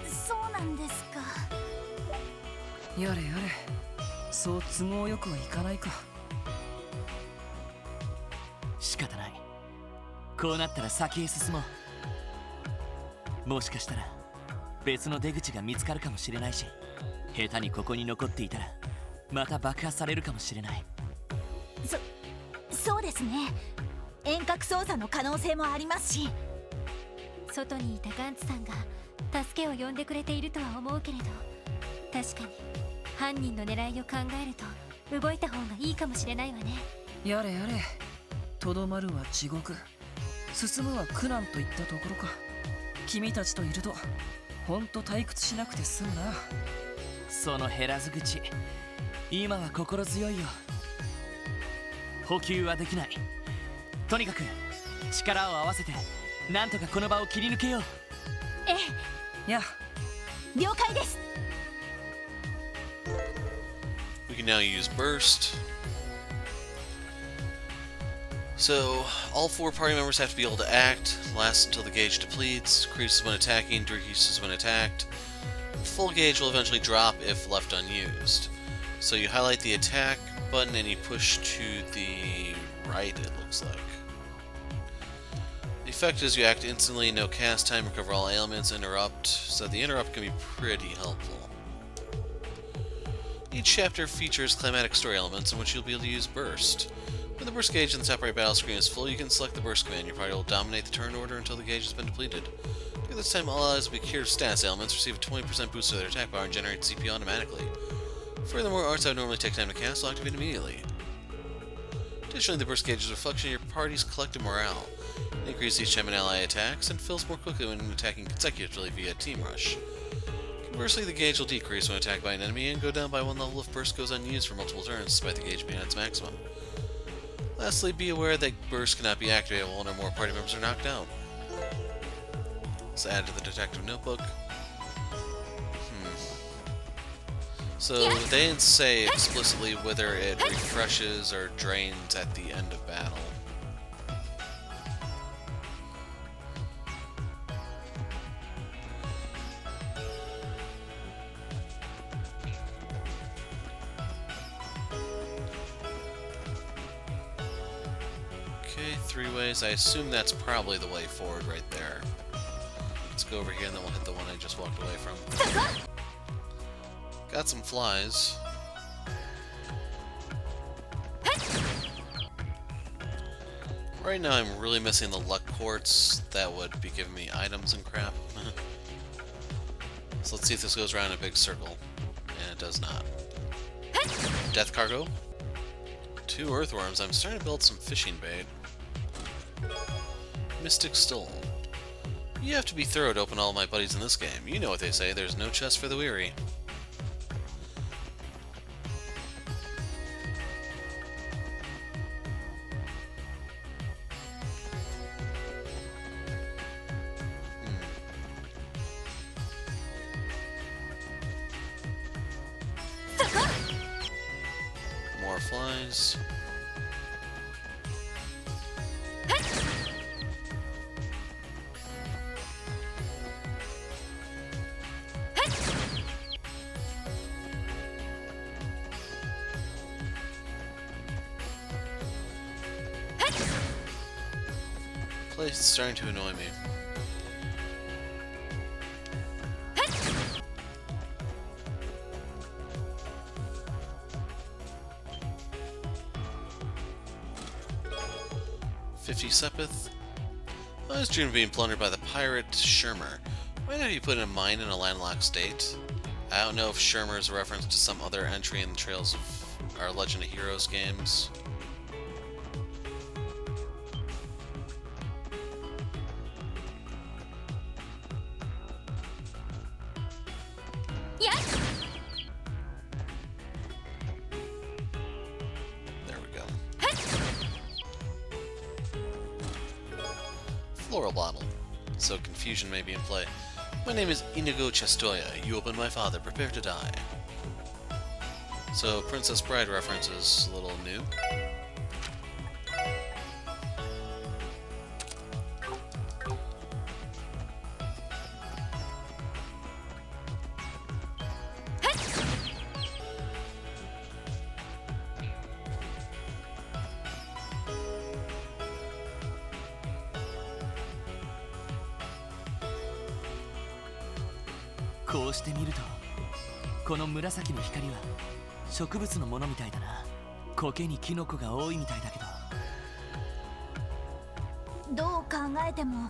S3: そうなんですか。
S4: やれやれ、そう都合よくはいかないか。
S2: 仕方ない。こうなったら先へ進もう。もしかしたら別の出口が見つかるかもしれないし、下手にここに残っていたらまた爆破されるかもしれない。
S3: そうですね。遠隔操作の可能性もありますし。外にいたガンツさんが助けを呼んでくれているとは思うけれど、確かに犯人の狙いを考えると動いた方がいいかもしれないわね。
S4: やれやれ、とどまるは地獄、進むは苦難といったところか。君たちといるとほんと退屈しなくて済むな。
S2: その減らず口、今は心強いよ。補給はできない。とにかく力を合わせてなんとかこの場を切り抜けよう。
S3: え
S4: え。や、
S3: 了解です。
S1: We can now use burst. So, all 4 party members have to be able to act, lasts until the gauge depletes, increases when attacking, decreases when attacked. Full gauge will eventually drop if left unused. So you highlight the attack button and you push to the right, it looks like. The effect is you act instantly, no cast time, recover all ailments, interrupt, so the interrupt can be pretty helpful. Each chapter features climatic story elements in which you'll be able to use burst. When the burst gauge in the top right battle screen is full, you can select the burst command. Your party will dominate the turn order until the gauge has been depleted. At this time, all allies will be cured stats elements, receive a 20% boost to their attack power, and generate CP automatically. Furthermore, arts that would normally take time to cast will activate immediately. Additionally, the burst gauge is a reflection of your party's collective morale. It increases each time an ally attacks, and fills more quickly when attacking consecutively via Team Rush. Conversely, the gauge will decrease when attacked by an enemy, and go down by 1 level if burst goes unused for multiple turns, despite the gauge being at its maximum. Lastly, be aware that burst cannot be activated while 1 or more party members are knocked out. Let's add to the detective notebook. So they didn't say explicitly whether it refreshes or drains at the end of battle. Okay, 3 ways. I assume that's probably the way forward right there. Let's go over here and then we'll hit the one I just walked away from. Got some flies. Right now I'm really missing the luck quartz that would be giving me items and crap. So let's see if this goes around in a big circle. And it does not. Death cargo. 2 earthworms. I'm starting to build some fishing bait. Mystic Stole. You have to be thorough to open all my buddies in this game. You know what they say, there's no chest for the weary. More flies. Place is starting to annoy me. Sepith. I was dreaming of being plundered by the pirate Shermer. Why not you put in a mine in a landlocked state? I don't know if Shermer is a reference to some other entry in the Trails of our Legend of Heroes games. Floral bottle, so confusion may be in play. My name is Inigo Chestoya. You opened my father. Prepare to die. So Princess Bride reference is a little new.
S2: こうして見るとこの紫の光は植物のものみたいだな。苔にキノコが多いみたいだけど、
S3: どう考えても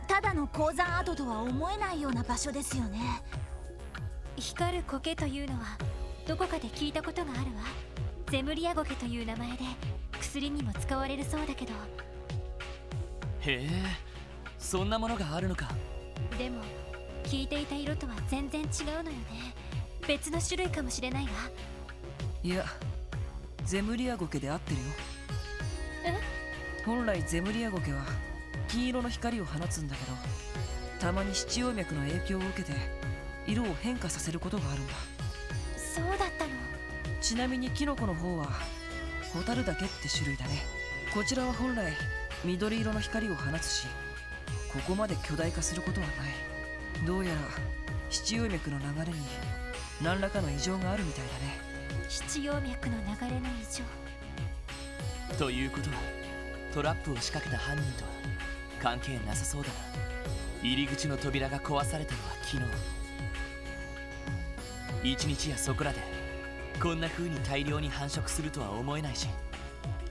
S3: ただの鉱山跡とは思えないような場所ですよね。光る苔というのはどこかで聞いたことがあるわ。ゼムリア苔という名前で薬にも使われるそうだけど。
S2: へえ、そんなものがあるのか。
S3: でも聞いていた色とは全然違うのよね。別の種類かもしれないわ。
S4: いや、ゼムリアゴケで合ってるよ。
S3: え？
S4: 本来ゼムリアゴケは金色の光を放つんだけど、たまに七葉脈の影響を受けて色を変化させることがあるんだ。
S3: そうだったの。
S4: ちなみにキノコの方はホタルダケって種類だね。こちらは本来緑色の光を放つし、ここまで巨大化することはない。どうやら七葉脈の流れに何らかの異常があるみたいだね。
S3: 七葉脈の流れの異常
S2: ということはトラップを仕掛けた犯人とは関係なさそうだな。入り口の扉が壊されたのは昨日。一日やそこらでこんな風に大量に繁殖するとは思えないし。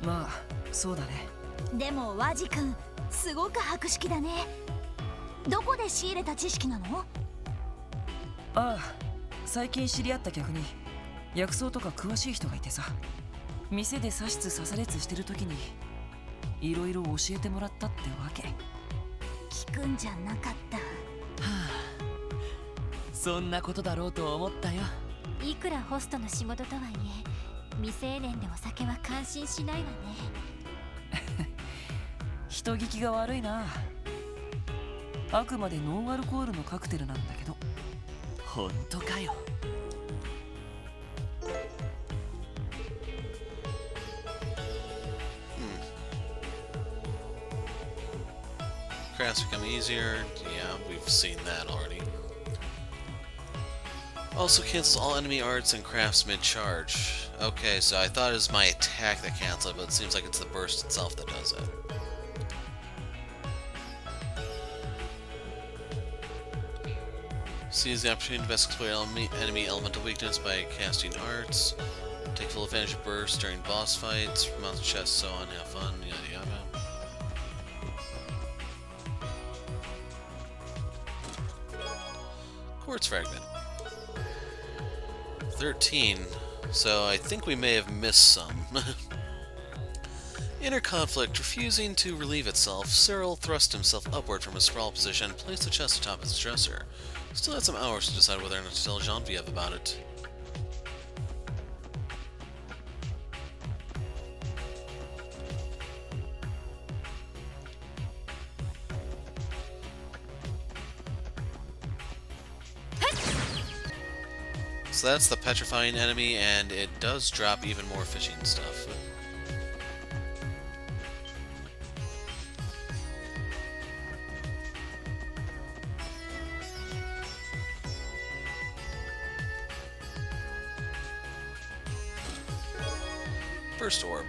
S4: まあそうだね。
S3: でもワジ君すごく博識だね。どこで仕入れた知識なの？
S4: ああ、最近知り合った客に薬草とか詳しい人がいてさ、店で刺しつ刺されつしてる時にいろいろ教えてもらったってわけ。
S3: 聞くんじゃなかった。
S2: はあ、そんなことだろうと思ったよ。
S3: いくらホストの仕事とはいえ未成年でお酒は感心しないわね。
S4: 人聞きが悪いな。あくまでノンアルコールのカクテルなんだけど。
S2: 本当かよ。
S1: Crafts become easier. Yeah, we've seen that already. Also cancels all enemy arts and crafts mid-charge. Okay, so I thought it was my attack that canceled it, but it seems like it's the burst itself that does it. Seize the opportunity to best exploit enemy elemental weakness by casting arts. Take full advantage of burst during boss fights, monster chests, so on, have fun, yada yada. quartz fragment. 13. So I think we may have missed some. Inner conflict. Refusing to relieve itself, Cyril thrust himself upward from his sprawl position and placed the chest atop his dresser. Still had some hours to decide whether or not to tell Genevieve about it. So that's the petrifying enemy, and it does drop even more fishing stuff. First orb.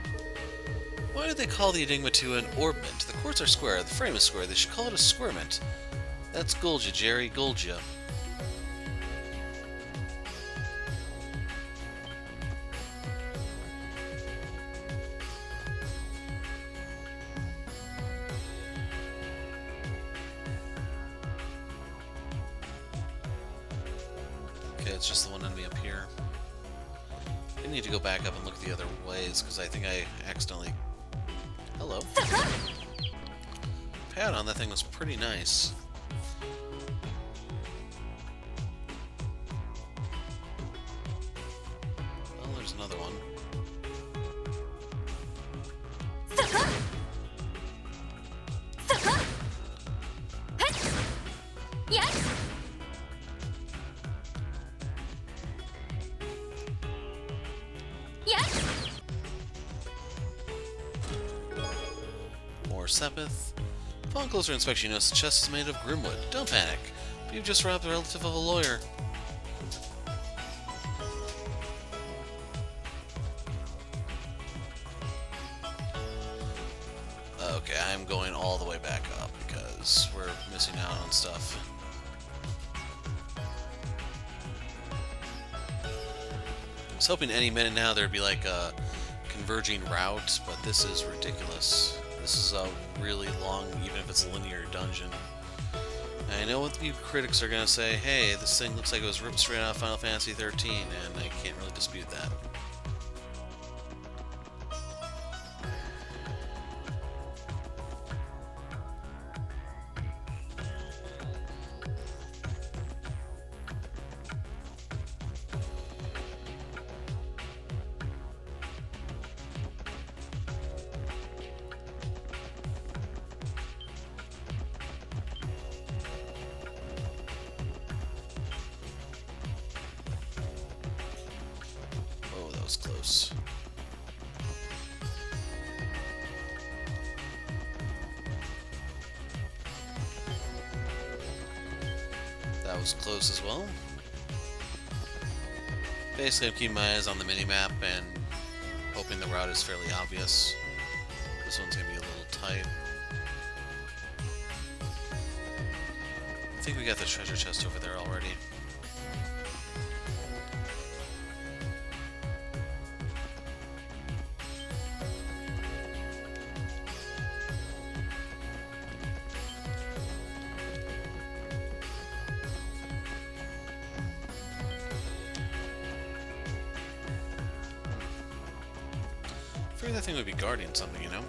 S1: Why do they call the Enigma 2 an orbment? The quartz are square, the frame is square, they should call it a squarement. That's Gulja, Jerry, Gulja. Okay, it's just the one enemy up here. I need to go back up and look the other ways, because I think I accidentally... Hello. Pad on that thing was pretty nice. Well, there's another one. More Sepith. Upon closer inspection, you notice the chest is made of grimwood. Don't panic. You've just robbed a relative of a lawyer. Okay, I'm going all the way back up because we're missing out on stuff. I was hoping any minute now there'd be like a converging route, but this is ridiculous. This is a really long, even if it's a linear dungeon. And I know what you critics are going to say, hey, this thing looks like it was ripped straight out of Final Fantasy 13, and I can't really dispute that. Was close. That was close as well. Basically, I'm keeping my eyes on the minimap and hoping the route is fairly obvious. This one's gonna be a little tight. I think we got the treasure chest over there already. I figured that thing would be guarding something, you know?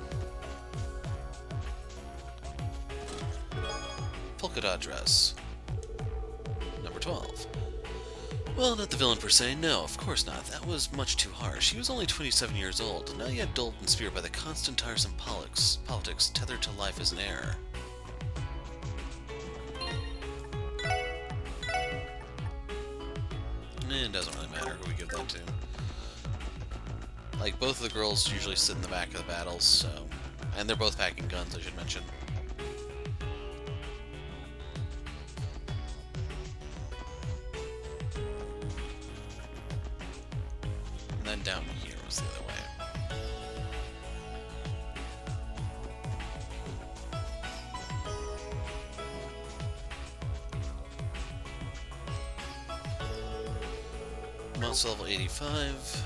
S1: Polka dot dress. Number 12. Well, not the villain per se, no, of course not. That was much too harsh. He was only 27 years old, now yet dulled in spirit by the constant tiresome politics tethered to life as an heir. It doesn't really matter who we give that to. Like, both of the girls usually sit in the back of the battles, so... And they're both packing guns, I should mention. And then down here was the other way. Monster level 85.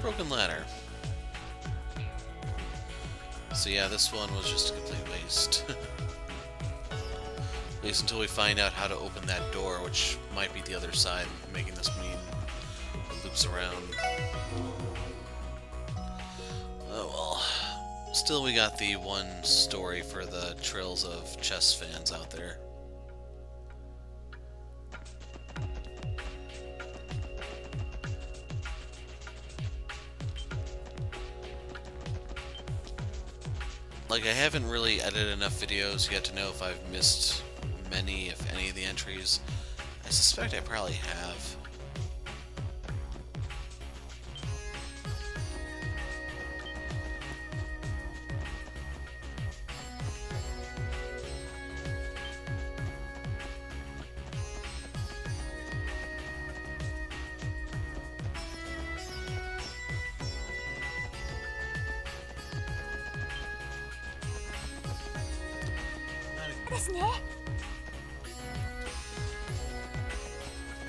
S1: Broken ladder. So yeah, this one was just a complete waste. At least until we find out how to open that door, which might be the other side, making this mean it loops around. Oh well. Still, we got the one story for the trails of chess fans out there. Like, I haven't really edited enough videos yet to know if I've missed many, if any, of the entries. I suspect I probably have.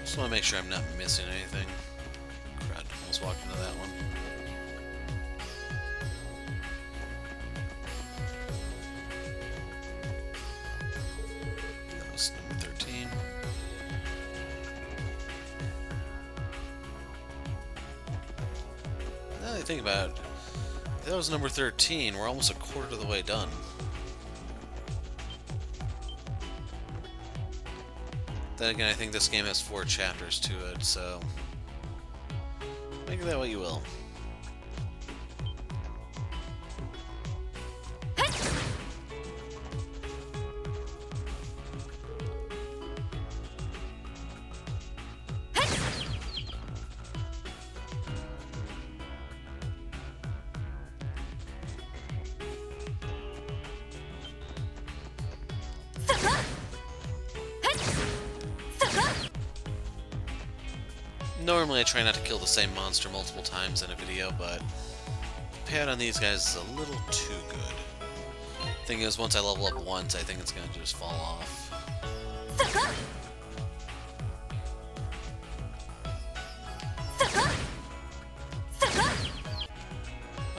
S1: Just want to make sure I'm not missing anything. Crud, almost walked into that one. That was number 13. Now that I think about it, if that was number 13. We're almost a quarter of the way done. Then again, I think this game has 4 chapters to it, so make of that what you will. Normally I try not to kill the same monster multiple times in a video, but the payout on these guys is a little too good. Thing is, once I level up once, I think it's gonna just fall off.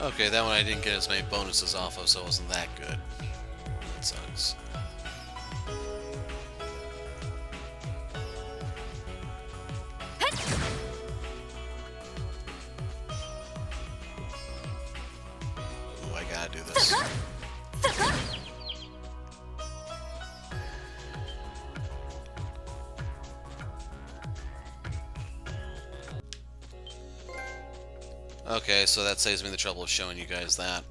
S1: Okay, that one I didn't get as many bonuses off of, so it wasn't that good. That sucks. Do this. Okay, so that saves me the trouble of showing you guys that.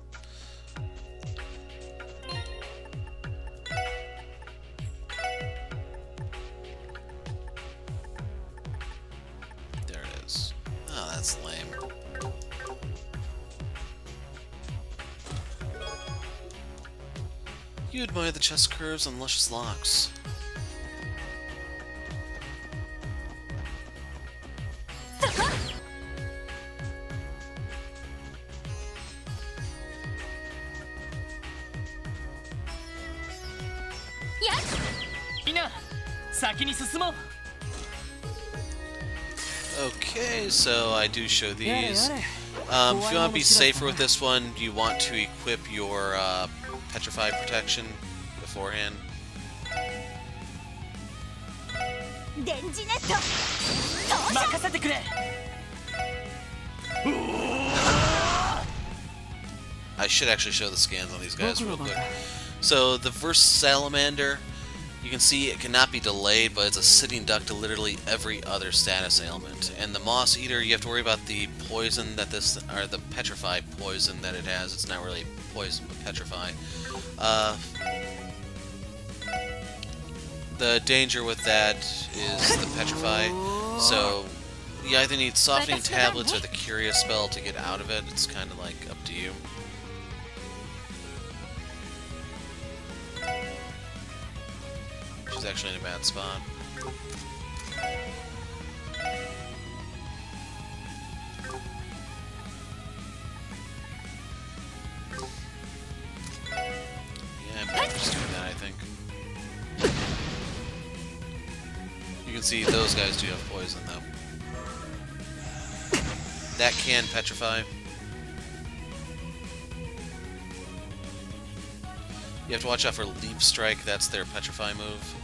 S1: There it is. Oh, that's lame. You admire the chest curves and luscious locks. Okay, so I do show these. If you want to be safer with this one, you want to equip your Petrify protection beforehand. I should actually show the scans on these guys real quick. So the first salamander, you can see it cannot be delayed, but it's a sitting duck to literally every other status ailment. And the moss eater, you have to worry about the poison that this, or the petrify poison that it has. It's not really poison, but petrify. The danger with that is the petrify. So you either need softening tablets or the curious spell to get out of it. It's kind of like up to you. She's actually in a bad spot. Yeah, I'm better just doing that, I think. You can see those guys do have poison, though. That can petrify. You have to watch out for Leap Strike, that's their Petrify move.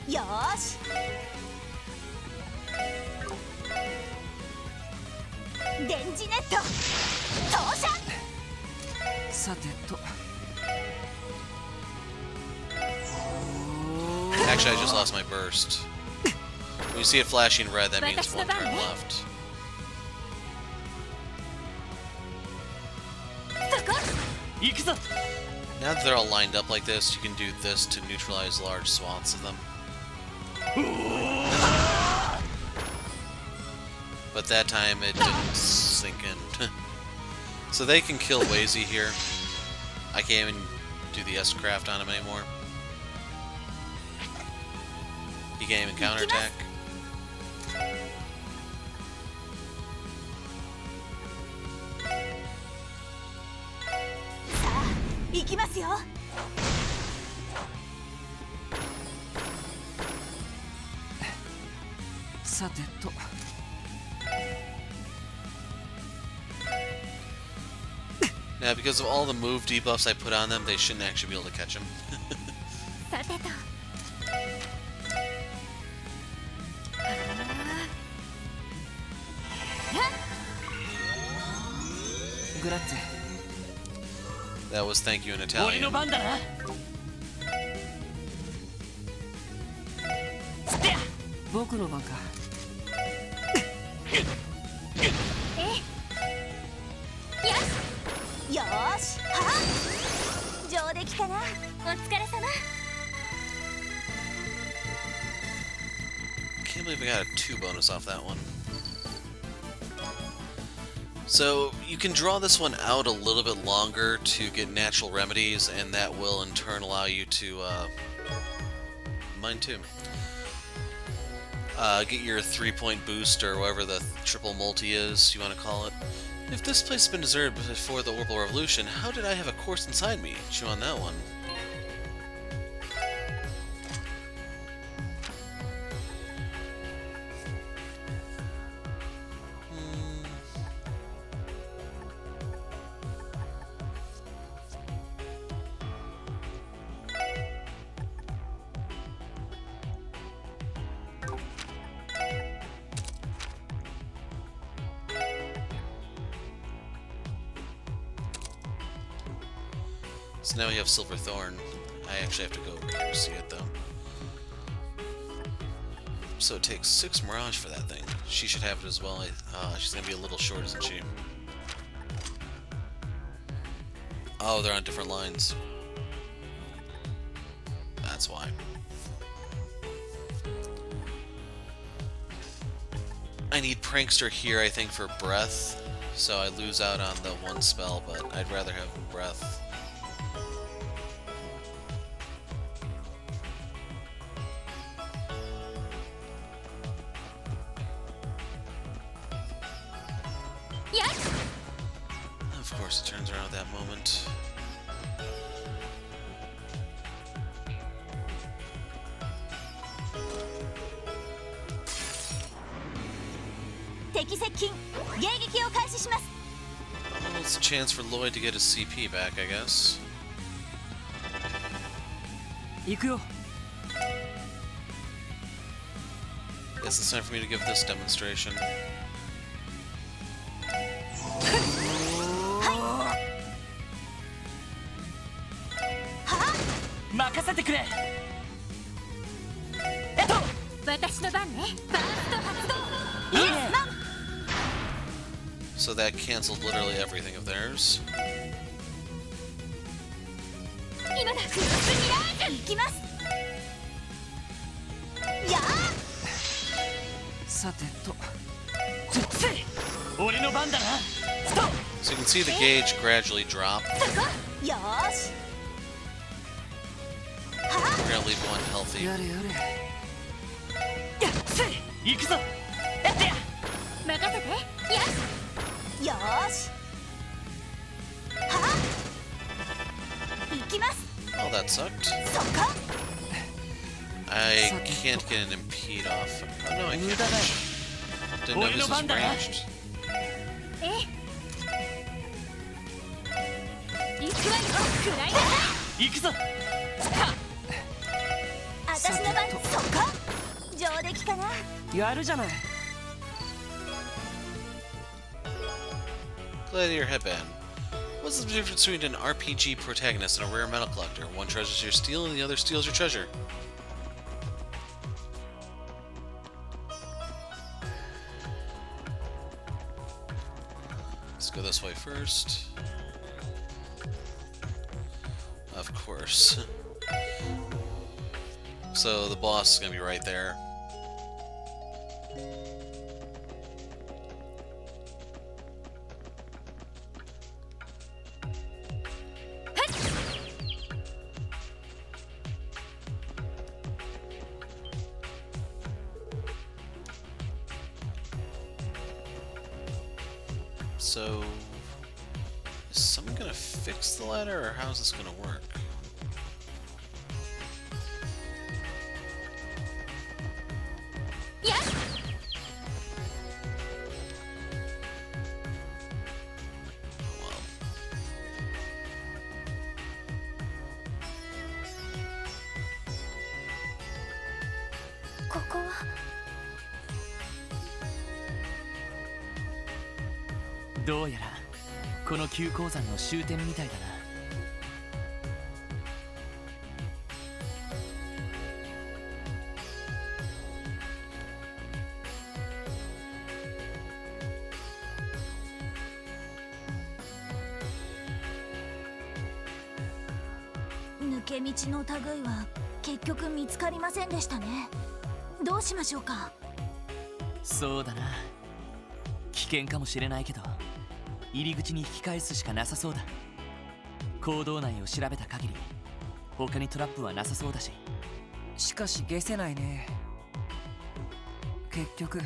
S3: Yosh. 電磁ネット投射。
S4: さてと
S1: Actually, I just lost my burst. When you see it flashing red, that means one turn left.
S2: 行くぞ
S1: Now that they're all lined up like this, you can do this to neutralize large swaths of them. But that time it didn't sink in. So they can kill Wazy here. I can't even do the S-craft on him anymore. He can't even counterattack.
S3: 行きますよ。
S4: さてと
S1: Now, because of all the move debuffs I put on them, they shouldn't actually be able to catch him.
S3: さてと。
S4: グラッツェ
S1: That was thank you in
S2: 俺の
S1: Italian.
S2: 番だなつってや
S4: 僕の番か
S3: よーし。はっ。上出来かな。お疲れ様。
S1: Can't believe I got a 2 bonus off that one. So, you can draw this one out a little bit longer to get natural remedies, and that will in turn allow you to, mine too. Get your 3-point boost, or whatever the triple multi is you want to call it. If this place has been deserted before the Orbital Revolution, how did I have a course inside me? Chew on that one. So now we have Silver Thorn. I actually have to go over here to see it though. So it takes 6 Mirage for that thing. She should have it as well. She's gonna be a little short, isn't she? Oh, they're on different lines. That's why. I need Prankster here, I think, for Breath. So I lose out on the one spell, but I'd rather have Breath. Of course, it turns around at that moment. Well, it's a chance for Lloyd to get his CP back, I guess.
S4: 行くよ
S1: Guess it's time for me to give this demonstration.
S2: 任せてくれ
S3: 私の番ね。バースト発動。
S1: So that canceled literally everything of theirs.
S3: 今だ。クロスミラージュ。行きます。やあ。
S4: さてと
S2: 俺の番だな
S1: So you can see the gauge gradually drop.
S3: そこ。よーし。
S1: We're gonna leave one healthy.
S4: やれやれ
S2: 行くぞやってや
S3: 任せて。よーし。はあ。行きます。
S1: Oh, that sucked.
S3: そこ。
S1: I can't get an impede off. Oh no, I can't. Didn't know this was ranged.
S3: 行くわよ、食らいなさい。
S2: 行くぞ。
S3: 私の番、そこ上出来かな。
S4: やるじゃない。
S1: Gladiator headband. What's the difference between an RPG protagonist and a rare metal collector? One treasures your steel and the other steals your treasure. Let's go this way first. Of course. So the boss is gonna be right there. So, is someone gonna fix the ladder, or how's this gonna work?
S3: Yeah.
S1: Well,
S3: ここは
S2: どうやらこの急鉱山の終点みたいだな。
S3: 抜け道の類は結局見つかりませんでしたね。どうしましょうか。
S2: そうだな。危険かもしれないけど入り口に引き返すしかなさそうだ。坑道内を調べた限り他にトラップはなさそうだし。
S4: しかし解せないね。結局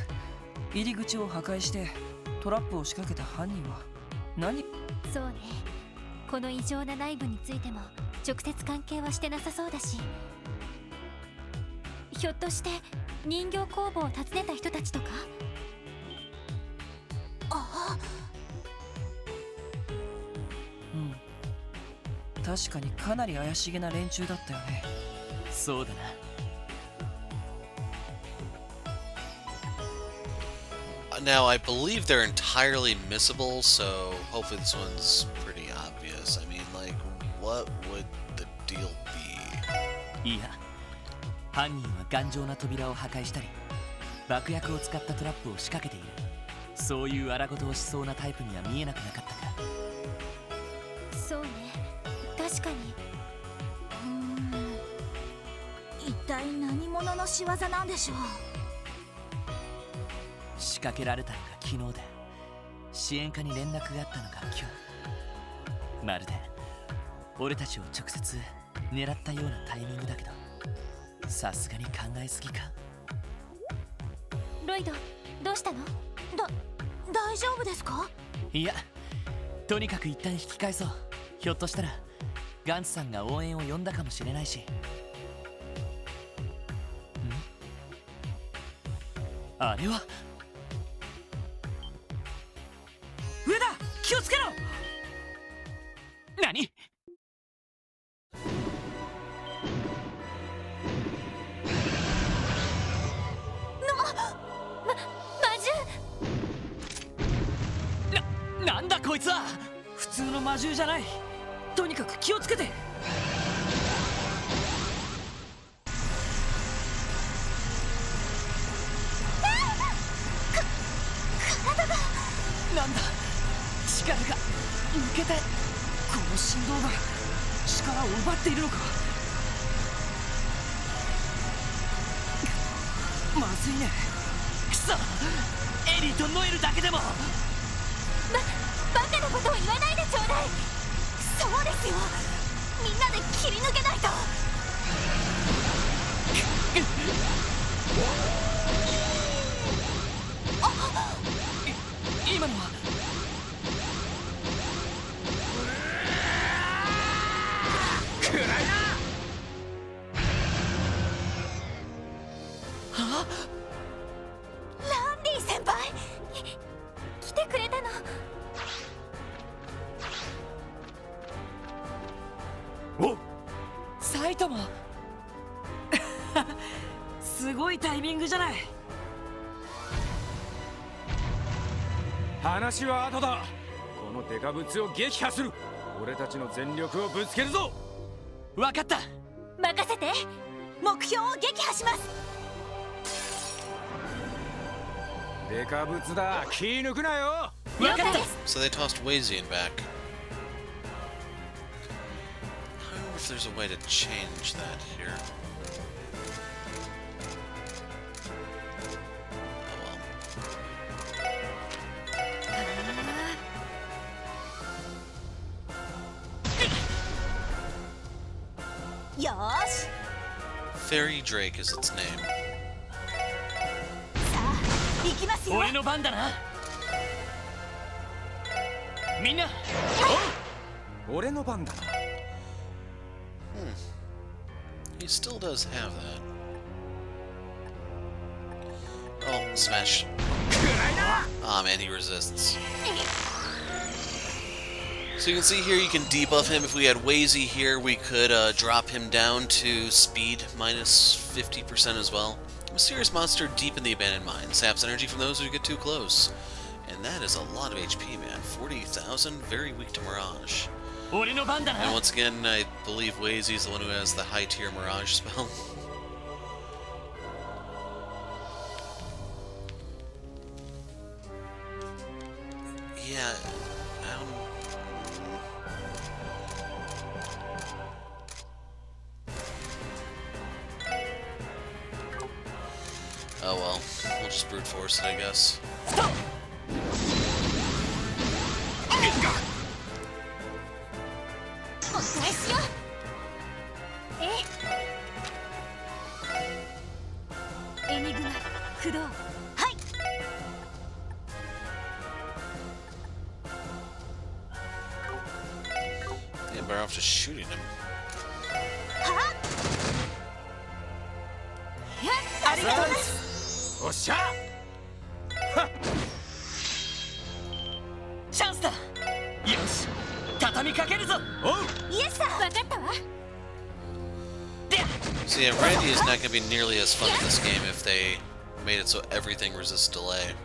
S4: 入り口を破壊してトラップを仕掛けた犯人は何？
S3: そうね、この異常な内部についても直接関係はしてなさそうだし、ひょっとして人形工房を訪ねた人たちとか。ああ、
S4: うん、確かにかなり怪しげな連中だったよね。
S2: そうだな。
S1: Now, I believe they're entirely missable, so hopefully this one's pretty obvious. I mean, like, what would the deal be?
S2: いや、犯人は頑丈な扉を破壊したり爆薬を使ったトラップを仕掛けている。そういう荒事をしそうなタイプには見えなくなかったか。
S3: そうね、確かに。一体何者の仕業なんでしょう。
S2: 仕掛けられたのが昨日で支援課に連絡があったのが今日。まるで俺たちを直接狙ったようなタイミングだけど、さすがに考えすぎか。
S3: ロイド、どうしたの？大丈夫ですか？
S2: いや、とにかく一旦引き返そう。ひょっとしたらガンツさんが応援を呼んだかもしれないし。あれは
S4: 上だ、気をつけろ。
S2: 何？なんだこいつは。
S4: 普通の魔獣じゃない。とにかく気をつけて。
S2: なんだ、力が抜けて。
S4: この振動が力を奪っているのか。まずいね。
S2: くそ、エリーとノエルだけでも。
S3: バカなことを言わないでちょうだい。そうですよ、みんなで切り抜けないと。
S2: 今のは
S4: 暗いな。
S3: ランディ先輩、来てくれたの。
S4: おサイトもすごいタイミングじゃない。
S9: 話は後だ。このデカブツを撃破する。俺たちの全力をぶつけるぞ。
S4: わかった。
S3: 任せて。目標を撃破します。
S9: デカブツだ。気抜くなよ。
S4: わかった。
S1: So they tossed Wazian back. I wonder if there's a way to change that here. Oh well.
S3: よーし。
S1: Fairy Drake is its name.
S3: さあ行きますよ。
S2: 俺の番だな。みんな。
S9: 俺の番だな。
S1: He still does have that. Oh, smash. Ah, man, he resists. So you can see here, you can debuff him. If we had Wazy here, we could drop him down to speed minus 50% as well. Mysterious monster deep in the abandoned mine. Saps energy from those who get too close. And that is a lot of HP, man. 40,000, very weak to Mirage. And once again, I believe Wazy is the one who has the high tier Mirage spell. Yeah, oh well, we'll just brute force it, I guess. Yeah, better off just shooting him.
S3: ありがとうございます。
S9: おっしゃ。
S2: チャンスだ。よし、畳みかけるぞ。
S3: イエスだ。わかったわ。
S1: So yeah, Randy is not going to be nearly as fun in this game if they made it so everything resists delay.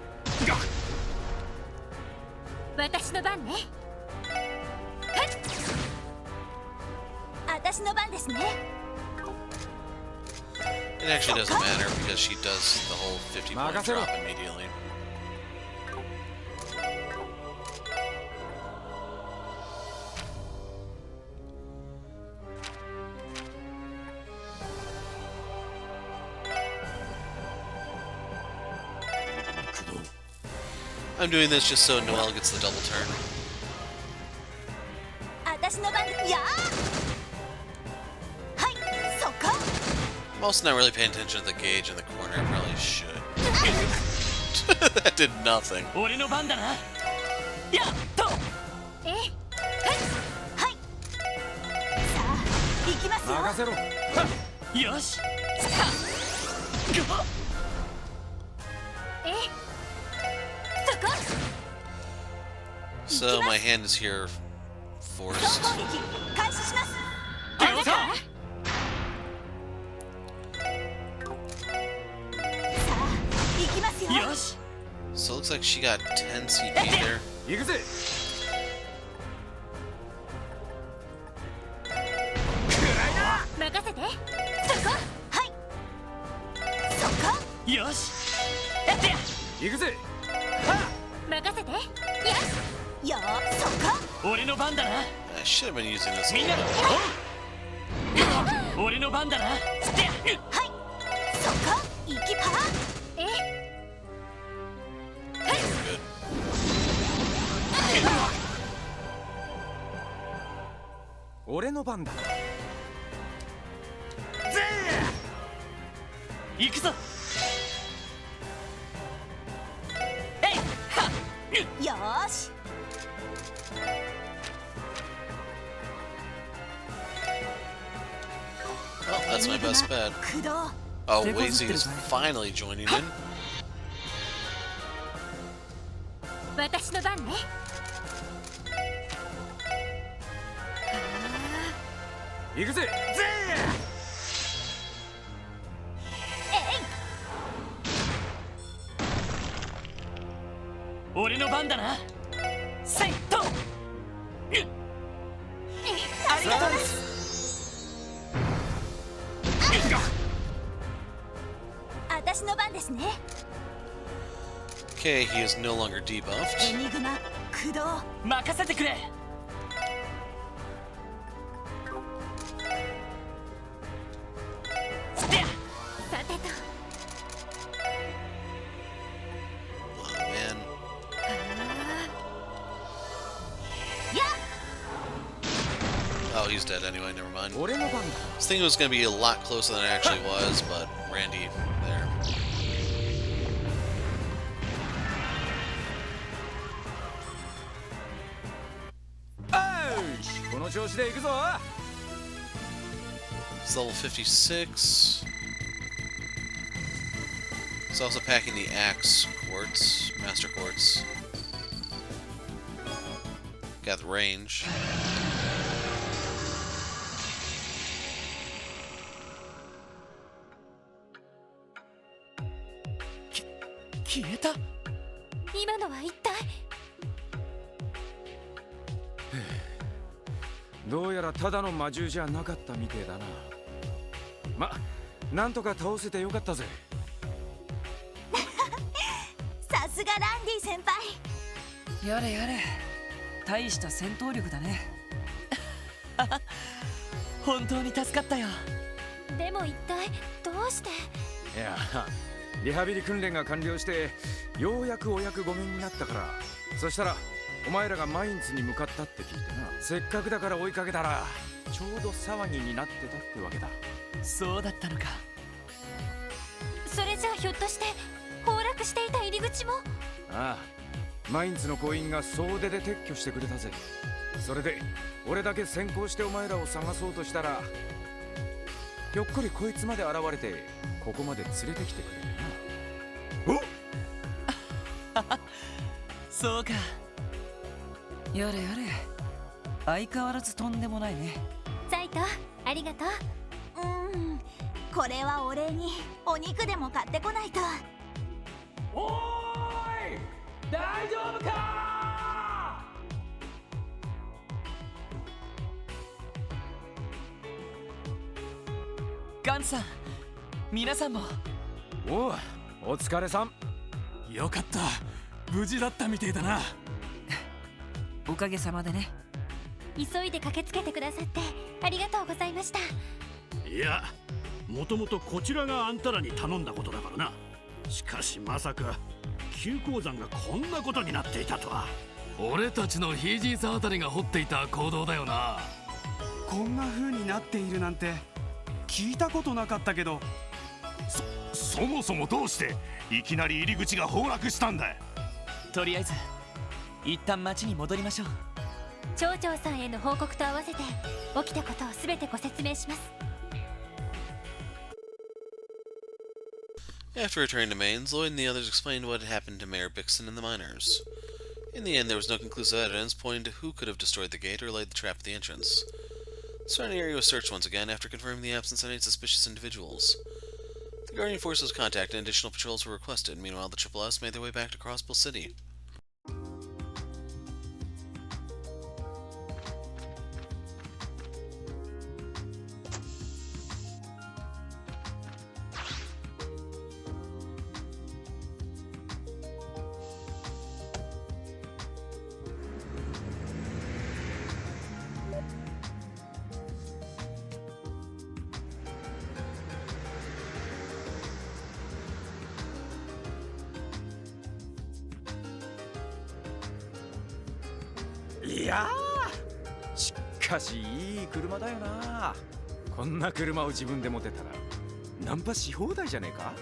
S3: 私の番ね。私の番ですね。
S1: It actually doesn't matter because she does the whole 50-point drop immediately. I'm doing this just so Noelle gets the double turn.
S3: 私の番で。やー。はい、そこ。
S1: I'm also not really paying attention to the gauge in the corner. I probably should. That did nothing.
S2: 俺の番だな。やっと。
S3: はい。はい。さあ、行きますよ。
S9: 任せろ。
S2: よし。
S1: So my hand is here forced.
S3: 開始します。
S1: So it looks like she got 10 CP there.
S9: 行くぜ。
S3: 任せて。そこ。はい。そこ。
S2: よし。やってや。
S9: 行くぜ。
S3: 任せて。や。よ。そこ。
S2: 俺の番だな。
S1: I should have been using this.
S2: みんな。俺の番だな。はい。
S3: そこ。行きパー。
S1: Yeah, we're good.
S9: 俺の番だ。
S2: 行くぞ。
S3: よーし。
S1: Well, that's my best bet. Oh, Wazy is finally joining in.
S3: 私の番ね。
S9: 行くぜ。
S2: 俺の番だな。セット。ありがとう。
S3: 私の番ですね。
S1: Okay, he is no longer debuffed.
S3: エニグマ駆動。
S2: 任せてくれ。
S3: さてと。
S1: Oh man.
S3: やっ
S1: Oh, he's dead anyway, never mind.
S9: 俺の番だ。
S1: I was thinking it was going to be a lot closer than it actually was, but Randy there.
S9: この調子で行くぞ。
S1: It's level 56. He's also packing the axe quartz, master quartz. Got the range.
S2: 消えた。
S3: 今のは一体。
S9: どうやらただの魔獣じゃなかったみてえだな。ま、なんとか倒せてよかったぜ。
S3: さすがランディ先輩。
S4: やれやれ、大した戦闘力だね。
S2: 本当に助かったよ。
S3: でも一体どうして。
S9: いや、リハビリ訓練が完了してようやくお役御免になったから。そしたらお前らがマインツに向かったって聞いてな。せっかくだから追いかけたらちょうど騒ぎになってたってわけだ。
S2: そうだったのか。
S3: それじゃあひょっとして崩落していた入り口も。
S9: ああ、マインツの行員が総出で撤去してくれたぜ。それで俺だけ先行してお前らを探そうとしたら、ひょっこりこいつまで現れてここまで連れてきてくれるな。おっ
S2: そうか。
S4: やれやれ、相変わらずとんでもないね。
S3: ザイト、ありがとう。これはお礼にお肉でも買ってこないと。
S5: おーい、大丈夫か。
S2: ガンさん、皆さんも。
S9: おう、お疲れさん。
S8: よかった、無事だったみてえだな。
S4: おかげさまでね。
S3: 急いで駆けつけてくださってありがとうございました。
S10: いや、もともとこちらがあんたらに頼んだことだからな。しかしまさか急鉱山がこんなことになっていたとは。
S8: 俺たちのヒージーさんあたりが掘っていた坑道だよな。
S11: こんな風になっているなんて聞いたことなかったけど。
S10: そもそもどうしていきなり入り口が崩落したんだ。
S2: とりあえず一旦町に戻りましょう。
S3: 町長さんへの報告と合わせて起きたことを全てご説明します。
S1: After returning to Mainz, Lloyd and the others explained what had happened to Mayor Bixon and the miners. In the end, there was no conclusive evidence pointing to who could have destroyed the gate or laid the trap at the entrance. The surrounding area was searched once again after confirming the absence of any suspicious individuals. The Guardian Force was contacted and additional patrols were requested. Meanwhile, the Triple S made their way back to Crossbill City.
S9: いやー、しかしいい車だよな。こんな車を自分で持てたらナンパし放題じゃねえか。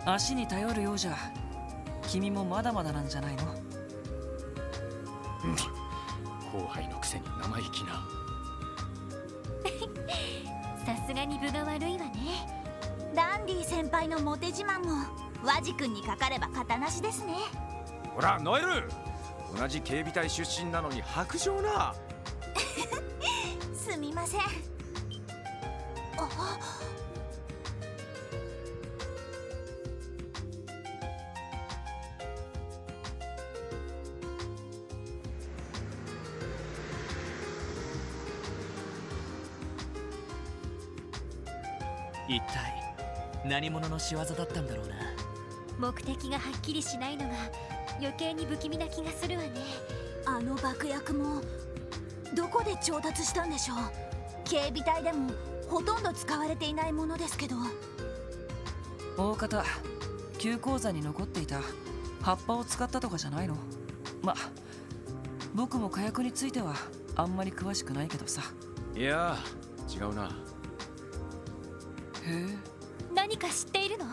S4: 足に頼るようじゃ君もまだまだなんじゃないの。
S9: 後輩のくせに生意気な。
S3: さすがに分が悪いわね。ランディ先輩のモテ自慢も和ジ君にかかれば型なしですね。
S9: ほらノエル、同じ警備隊出身なのに白状な。
S3: すみません。
S2: 一体何者の仕業だったんだろうな。
S3: 目的がはっきりしないのが余計に不気味な気がするわね。あの爆薬もどこで調達したんでしょう。警備隊でもほとんど使われていないものですけど。
S4: 大方急鉱山に残っていた葉っぱを使ったとかじゃないの。ま、僕も火薬についてはあんまり詳しくないけどさ。
S9: いや違うな。
S4: へえ。
S3: 何か知っているの？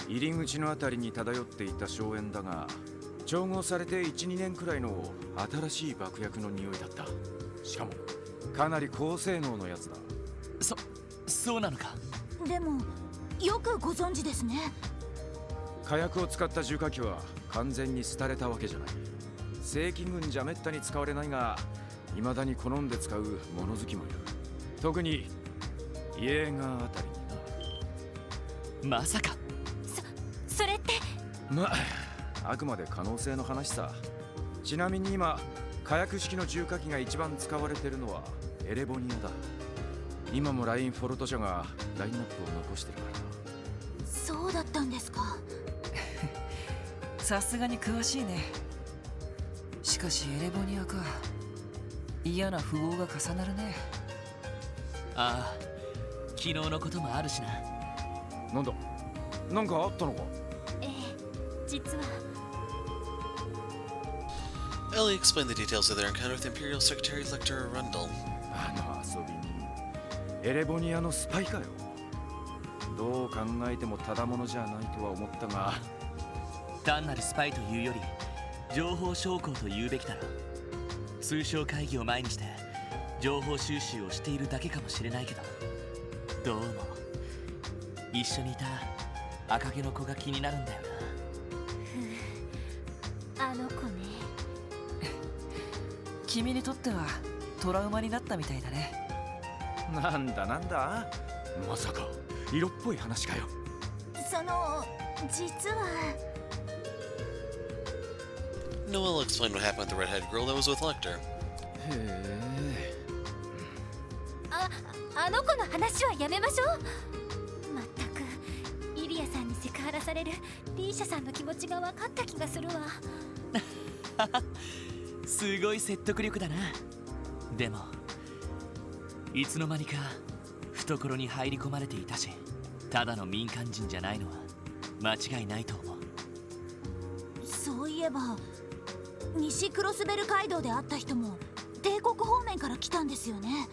S9: 入り口のあたりに漂っていた硝煙だが、調合されて 1,2 年くらいの新しい爆薬の匂いだった。しかもかなり高性能のやつだ。
S2: そうなのか。
S3: でもよくご存知ですね。
S9: 火薬を使った重火器は完全に廃れたわけじゃない。正規軍じゃめったに使われないが、未だに好んで使う物好きもいる。特にイエーガーあたりにな。
S2: まさか
S3: それって。
S9: あくまで可能性の話さ。ちなみに今火薬式の重火器が一番使われてるのはエレボニアだ。今もラインフォルト社がラインナップを残してるからな。
S3: そうだったんですか。
S4: さすがに詳しいね。しかしエレボニアか。嫌な富豪が重なるね。
S2: ああ、昨日のこともあるしな。
S9: なんだ、なんかあったのか。
S3: ええ、実は。
S1: Ellie explained the details of their encounter with Imperial Secretary Lecter Rundle.
S9: あの遊び人、エレボニアのスパイかよ。どう考えてもただものじゃないとは思ったが。
S2: 単なるスパイというより情報将校と言うべきだろう。通商会議を前にして情報収集をしているだけかもしれないけど、どうも一緒にいた赤毛の子が気になるんだよ
S3: な。あの子ね。
S4: 君にとってはトラウマになったみたいだね。
S9: なんだまさか色っぽい話かよ。
S3: 実は。
S1: Noel explained what happened with the redheaded girl that was with Lecter.
S3: あの子の話はやめましょう。まったくイリアさんにセクハラされるリーシャさんの気持ちが分かった気がするわ。
S2: すごい説得力だな。でもいつの間にか懐に入り込まれていたし、ただの民間人じゃないのは間違いないと思う。
S3: そういえば西クロスベル街道で会った人も帝国方面から来たんですよね。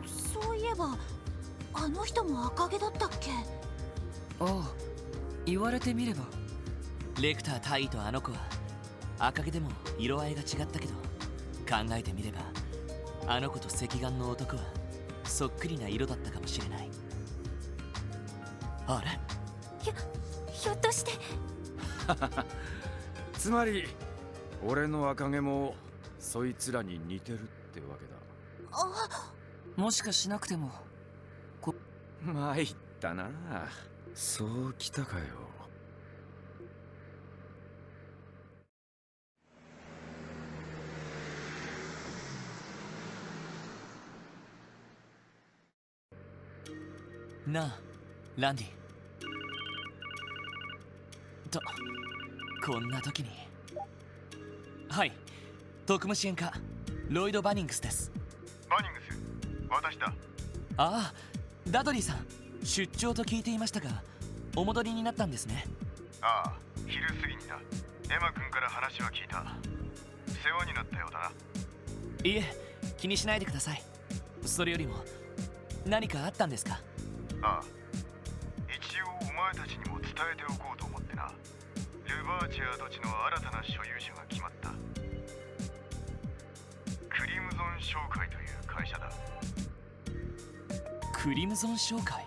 S3: そういえばあの人も赤毛だったっけ。
S4: ああ、言われてみれば。
S2: レクター大尉とあの子は赤毛でも色合いが違ったけど、考えてみればあの子と赤眼の男はそっくりな色だったかもしれない。あれ、
S3: ひょっとして。
S9: つまり俺の赤毛もそいつらに似てるってわけだ。
S4: もしかしなくても
S9: 参ったな。そうきたかよ。
S2: なあランディ。こんな時に。はい、特務支援課ロイド・バニングスです。
S12: バニングス、私だ。
S2: ああ、ダドリーさん、出張と聞いていましたがお戻りになったんですね。
S12: ああ、昼過ぎにな。エマ君から話は聞いた。世話になったようだな。
S2: いえ、気にしないでください。それよりも何かあったんですか。
S12: ああ、一応お前たちにも伝えておこうと思ってな。ルバーチャー土地の新たな所有者が決まった。クリムゾン商会という会社だ。
S2: クリムゾン商会。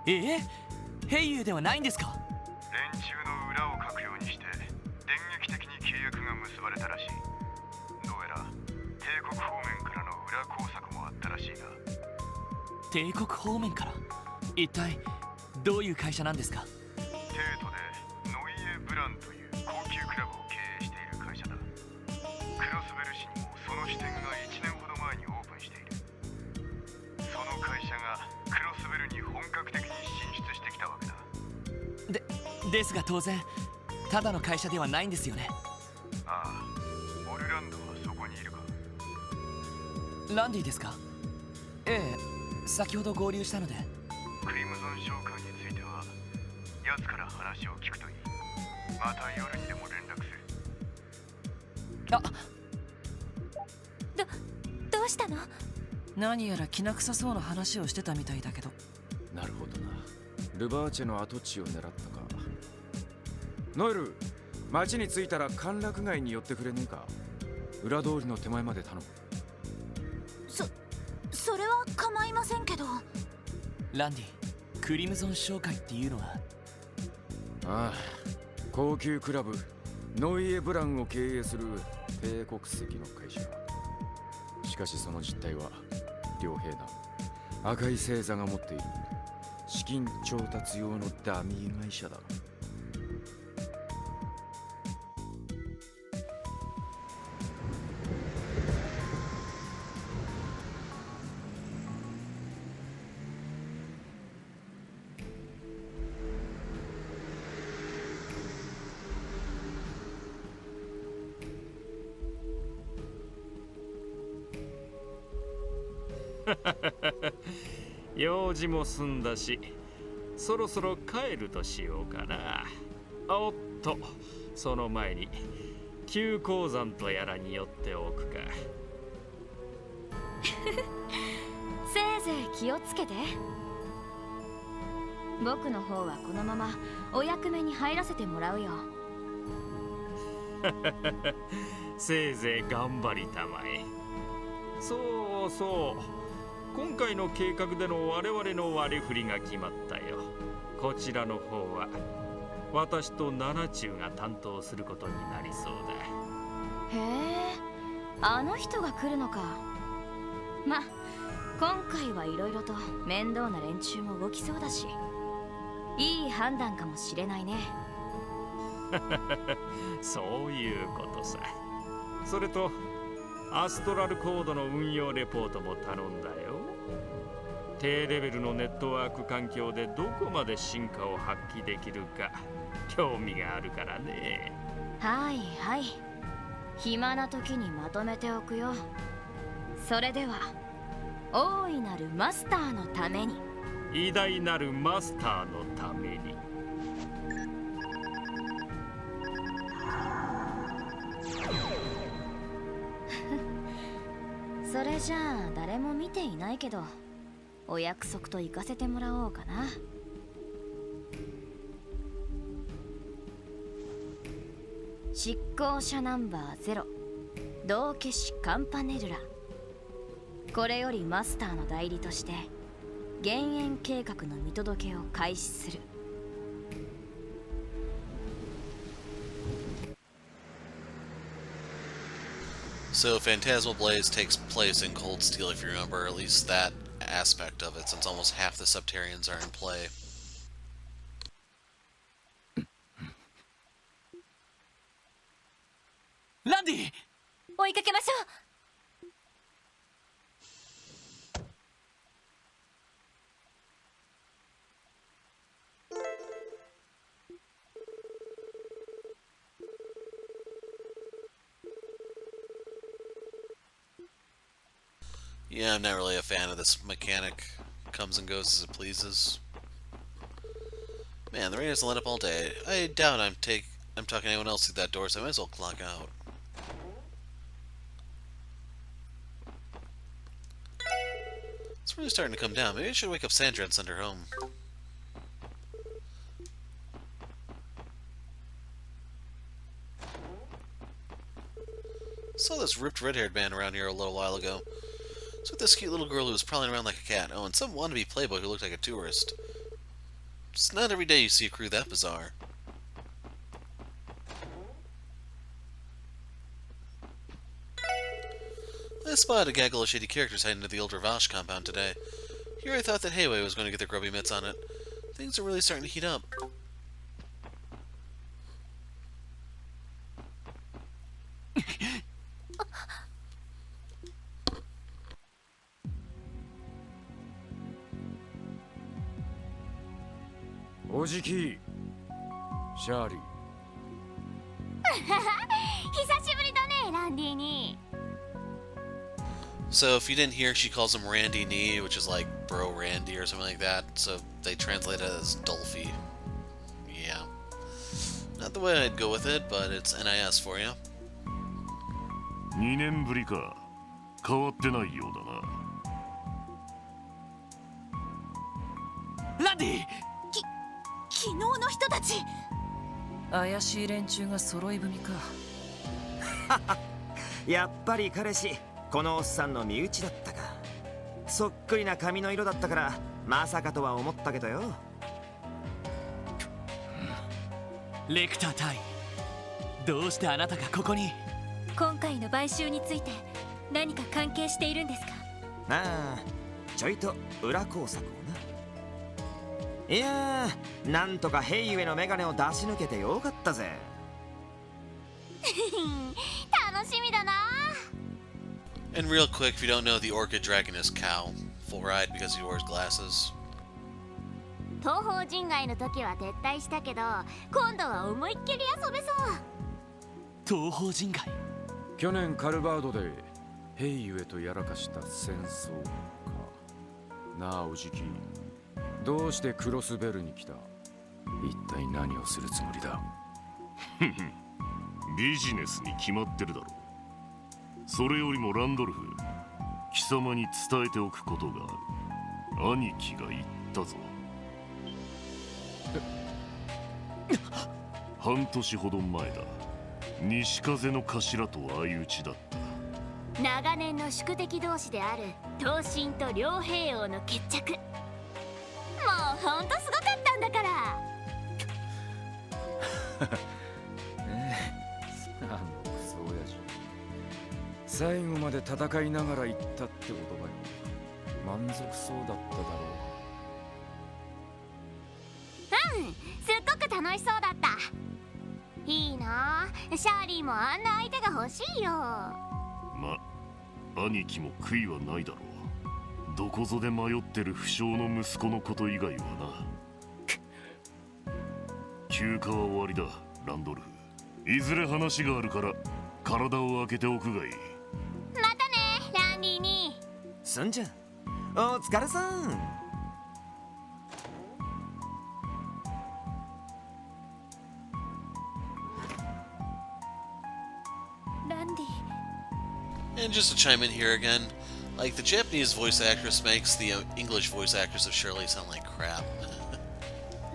S2: 兵友ではないんですか。
S12: 連中の裏をかくようにして電
S2: 帝国方面から。一体どういう会社なんですか？
S12: 帝都でノイエ・ブランという高級クラブを経営している会社だ。クロスベル市にもその支店が1年ほど前にオープンしている。その会社がクロスベルに本格的に進出してきたわけだ。
S2: ですが当然ただの会社ではないんですよね。
S12: ああ、オルランドはそこにいるか？
S2: ランディですか？ええ、先ほど合流したので。
S12: クリムゾン商会については奴から話を聞くといい。また夜にでも連絡する。
S2: あ、
S3: どうしたの？
S4: 何やらきな臭そうな話をしてたみたいだけど。
S9: なるほどな。ルバーチェの跡地を狙ったか。ノエル、町に着いたら歓楽街に寄ってくれねえか？裏通りの手前まで頼む。
S3: それは構いませんけど。
S2: ランディ、クリムゾン商会っていうのは？
S9: ああ、高級クラブノイエ・ブランを経営する帝国籍の会社。しかしその実態は良平な赤い星座が持っている資金調達用のダミー会社だ。
S6: 用事も済んだし、そろそろ帰るとしようかな。おっと、その前に急鉱山とやらに寄っておくか。
S7: せいぜい気をつけて。僕の方はこのままお役目に入らせてもらうよ。
S6: せいぜい頑張りたまえ。そうそう、今回の計画での我々の割り振りが決まったよ。こちらの方は私と七中が担当することになりそうだ。
S7: へえ、あの人が来るのか。ま、今回はいろいろと面倒な連中も動きそうだし、いい判断かもしれないね。
S6: そういうことさ。それとアストラルコードの運用レポートも頼んだよ。低レベルのネットワーク環境でどこまで進化を発揮できるか興味があるからね。
S7: はいはい、暇な時にまとめておくよ。それでは大いなるマスターのために。
S6: 偉大なるマスターのために。
S7: それじゃあ誰も見ていないけど、お約束と行かせてもらおうかな。執行者ナンバー0、道化師カンパネルラ。これよりマスターの代理として減塩計画の見届けを開始する。
S1: So Phantasmal Blaze takes place in Cold Steel, if you remember, at least that aspect of it, since almost half the Subterrians are in play.
S2: ランディ、
S3: 追いかけましょう。
S1: Yeah, I'm not really a fan of this mechanic. Comes and goes as it pleases. Man, the rain hasn't let up all day. I doubt I'm talking to anyone else through that door, so I might as well clock out. It's really starting to come down. Maybe I should wake up Sandra and send her home. Saw this ripped red-haired man around here a little while ago. It's with this cute little girl who was prowling around like a cat. Oh, and some wannabe playboy who looked like a tourist. It's not every day you see a crew that bizarre. I spotted a gaggle of shady characters heading to the old Ravache compound today. Here I thought that Heiwei was going to get their grubby mitts on it. Things are really starting to heat up.
S9: Ojiki, Charlie.
S3: 久しぶりだね、ランディに。
S1: So if you didn't hear, she calls him Randy Nee, which is like Bro Randy or something like that. So they translate it as Dolphy. Yeah. Not the way I'd go with it, but it's NIS for you.
S10: 2年ぶりか。変わってないようだな。
S2: ランディ。
S3: 昨日の人たち。
S4: 怪しい連中が揃い踏みか。
S13: やっぱり彼氏、このおっさんの身内だったか。そっくりな髪の色だったからまさかとは思ったけどよ。
S2: レクター隊、どうしてあなたがここに？
S3: 今回の買収について何か関係しているんですか？
S13: ああ、ちょいと裏工作をな。いやー、なんとかヘイウェのメガネを出し抜けてよかったぜ。
S3: 楽しみだな。
S1: And real quick, if you don't know, the Orchid Dragon is Cow. Full ride because he wears glasses.
S3: 東方人外の時は撤退したけど、今度は思いっきり遊べそう。
S2: 東方人外。
S9: 去年カルバードでヘイユエとやらかした戦争か。なあおじき、どうしてクロスベルに来た？一体何をするつもりだ？
S10: ビジネスに決まってるだろう。それよりもランドルフ、貴様に伝えておくことがある。兄貴が言ったぞ。半年ほど前だ。西風の頭と相打ちだった。
S3: 長年の宿敵同士である東進と両兵王の決着。もうほんとすごかったんだから。
S9: あのクソ親父、最後まで戦いながら言ったってことかよ。満足そうだっただろ
S3: うん、すっごく楽しそうだった。いいなあ、シャーリーもあんな相手が欲しいよ。
S10: ま、兄貴も悔いはないだろう。どこぞで迷ってる不肖の息子のこと以外はな。休暇は終わりだ、ランドルフ。いずれ話があるから体を開けておくがいい。
S3: またね、ランディに。
S13: すんじゃん、お疲れさん。
S3: ランディ。
S1: And just to chime in here again, like the Japanese voice actress makes the English voice actress of Shirley sound like crap.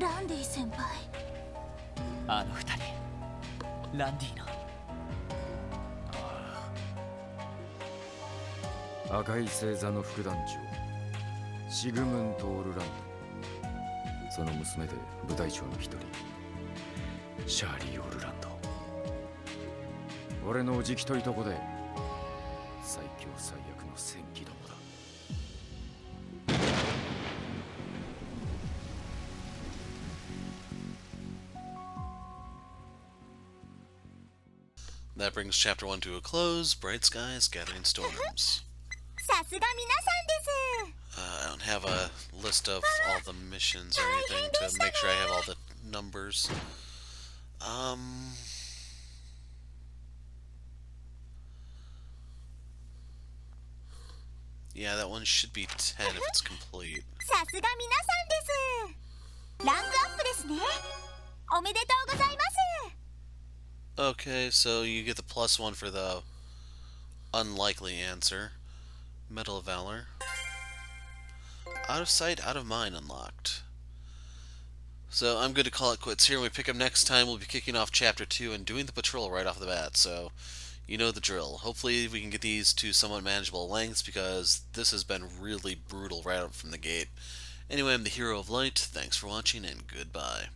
S3: ランディ先輩。
S2: あの二人、ランディの。
S9: 赤い星座の副団長シグムント・オルランド、その娘で部隊長の一人シャーリー・オルランド。俺のおじきといとこで最強最悪の戦記どもだ。
S1: That brings chapter 1 to a close. Bright skies, gathering storms.
S3: さすが皆さんです。
S1: I don't have a list of all the missions or anything to make sure I have all the numbers. Yeah, that one should be 10 if it's complete.
S3: さすが皆さんです。ランクアップですね。おめでとうございます。
S1: Okay, so you get the +1 for the unlikely answer. Medal of Valor. Out of sight, out of mind unlocked. So I'm good to call it quits here. When we pick up next time, we'll be kicking off Chapter 2 and doing the patrol right off the bat. So you know the drill. Hopefully we can get these to somewhat manageable lengths because this has been really brutal right out from the gate. Anyway, I'm the Hero of Light. Thanks for watching and goodbye.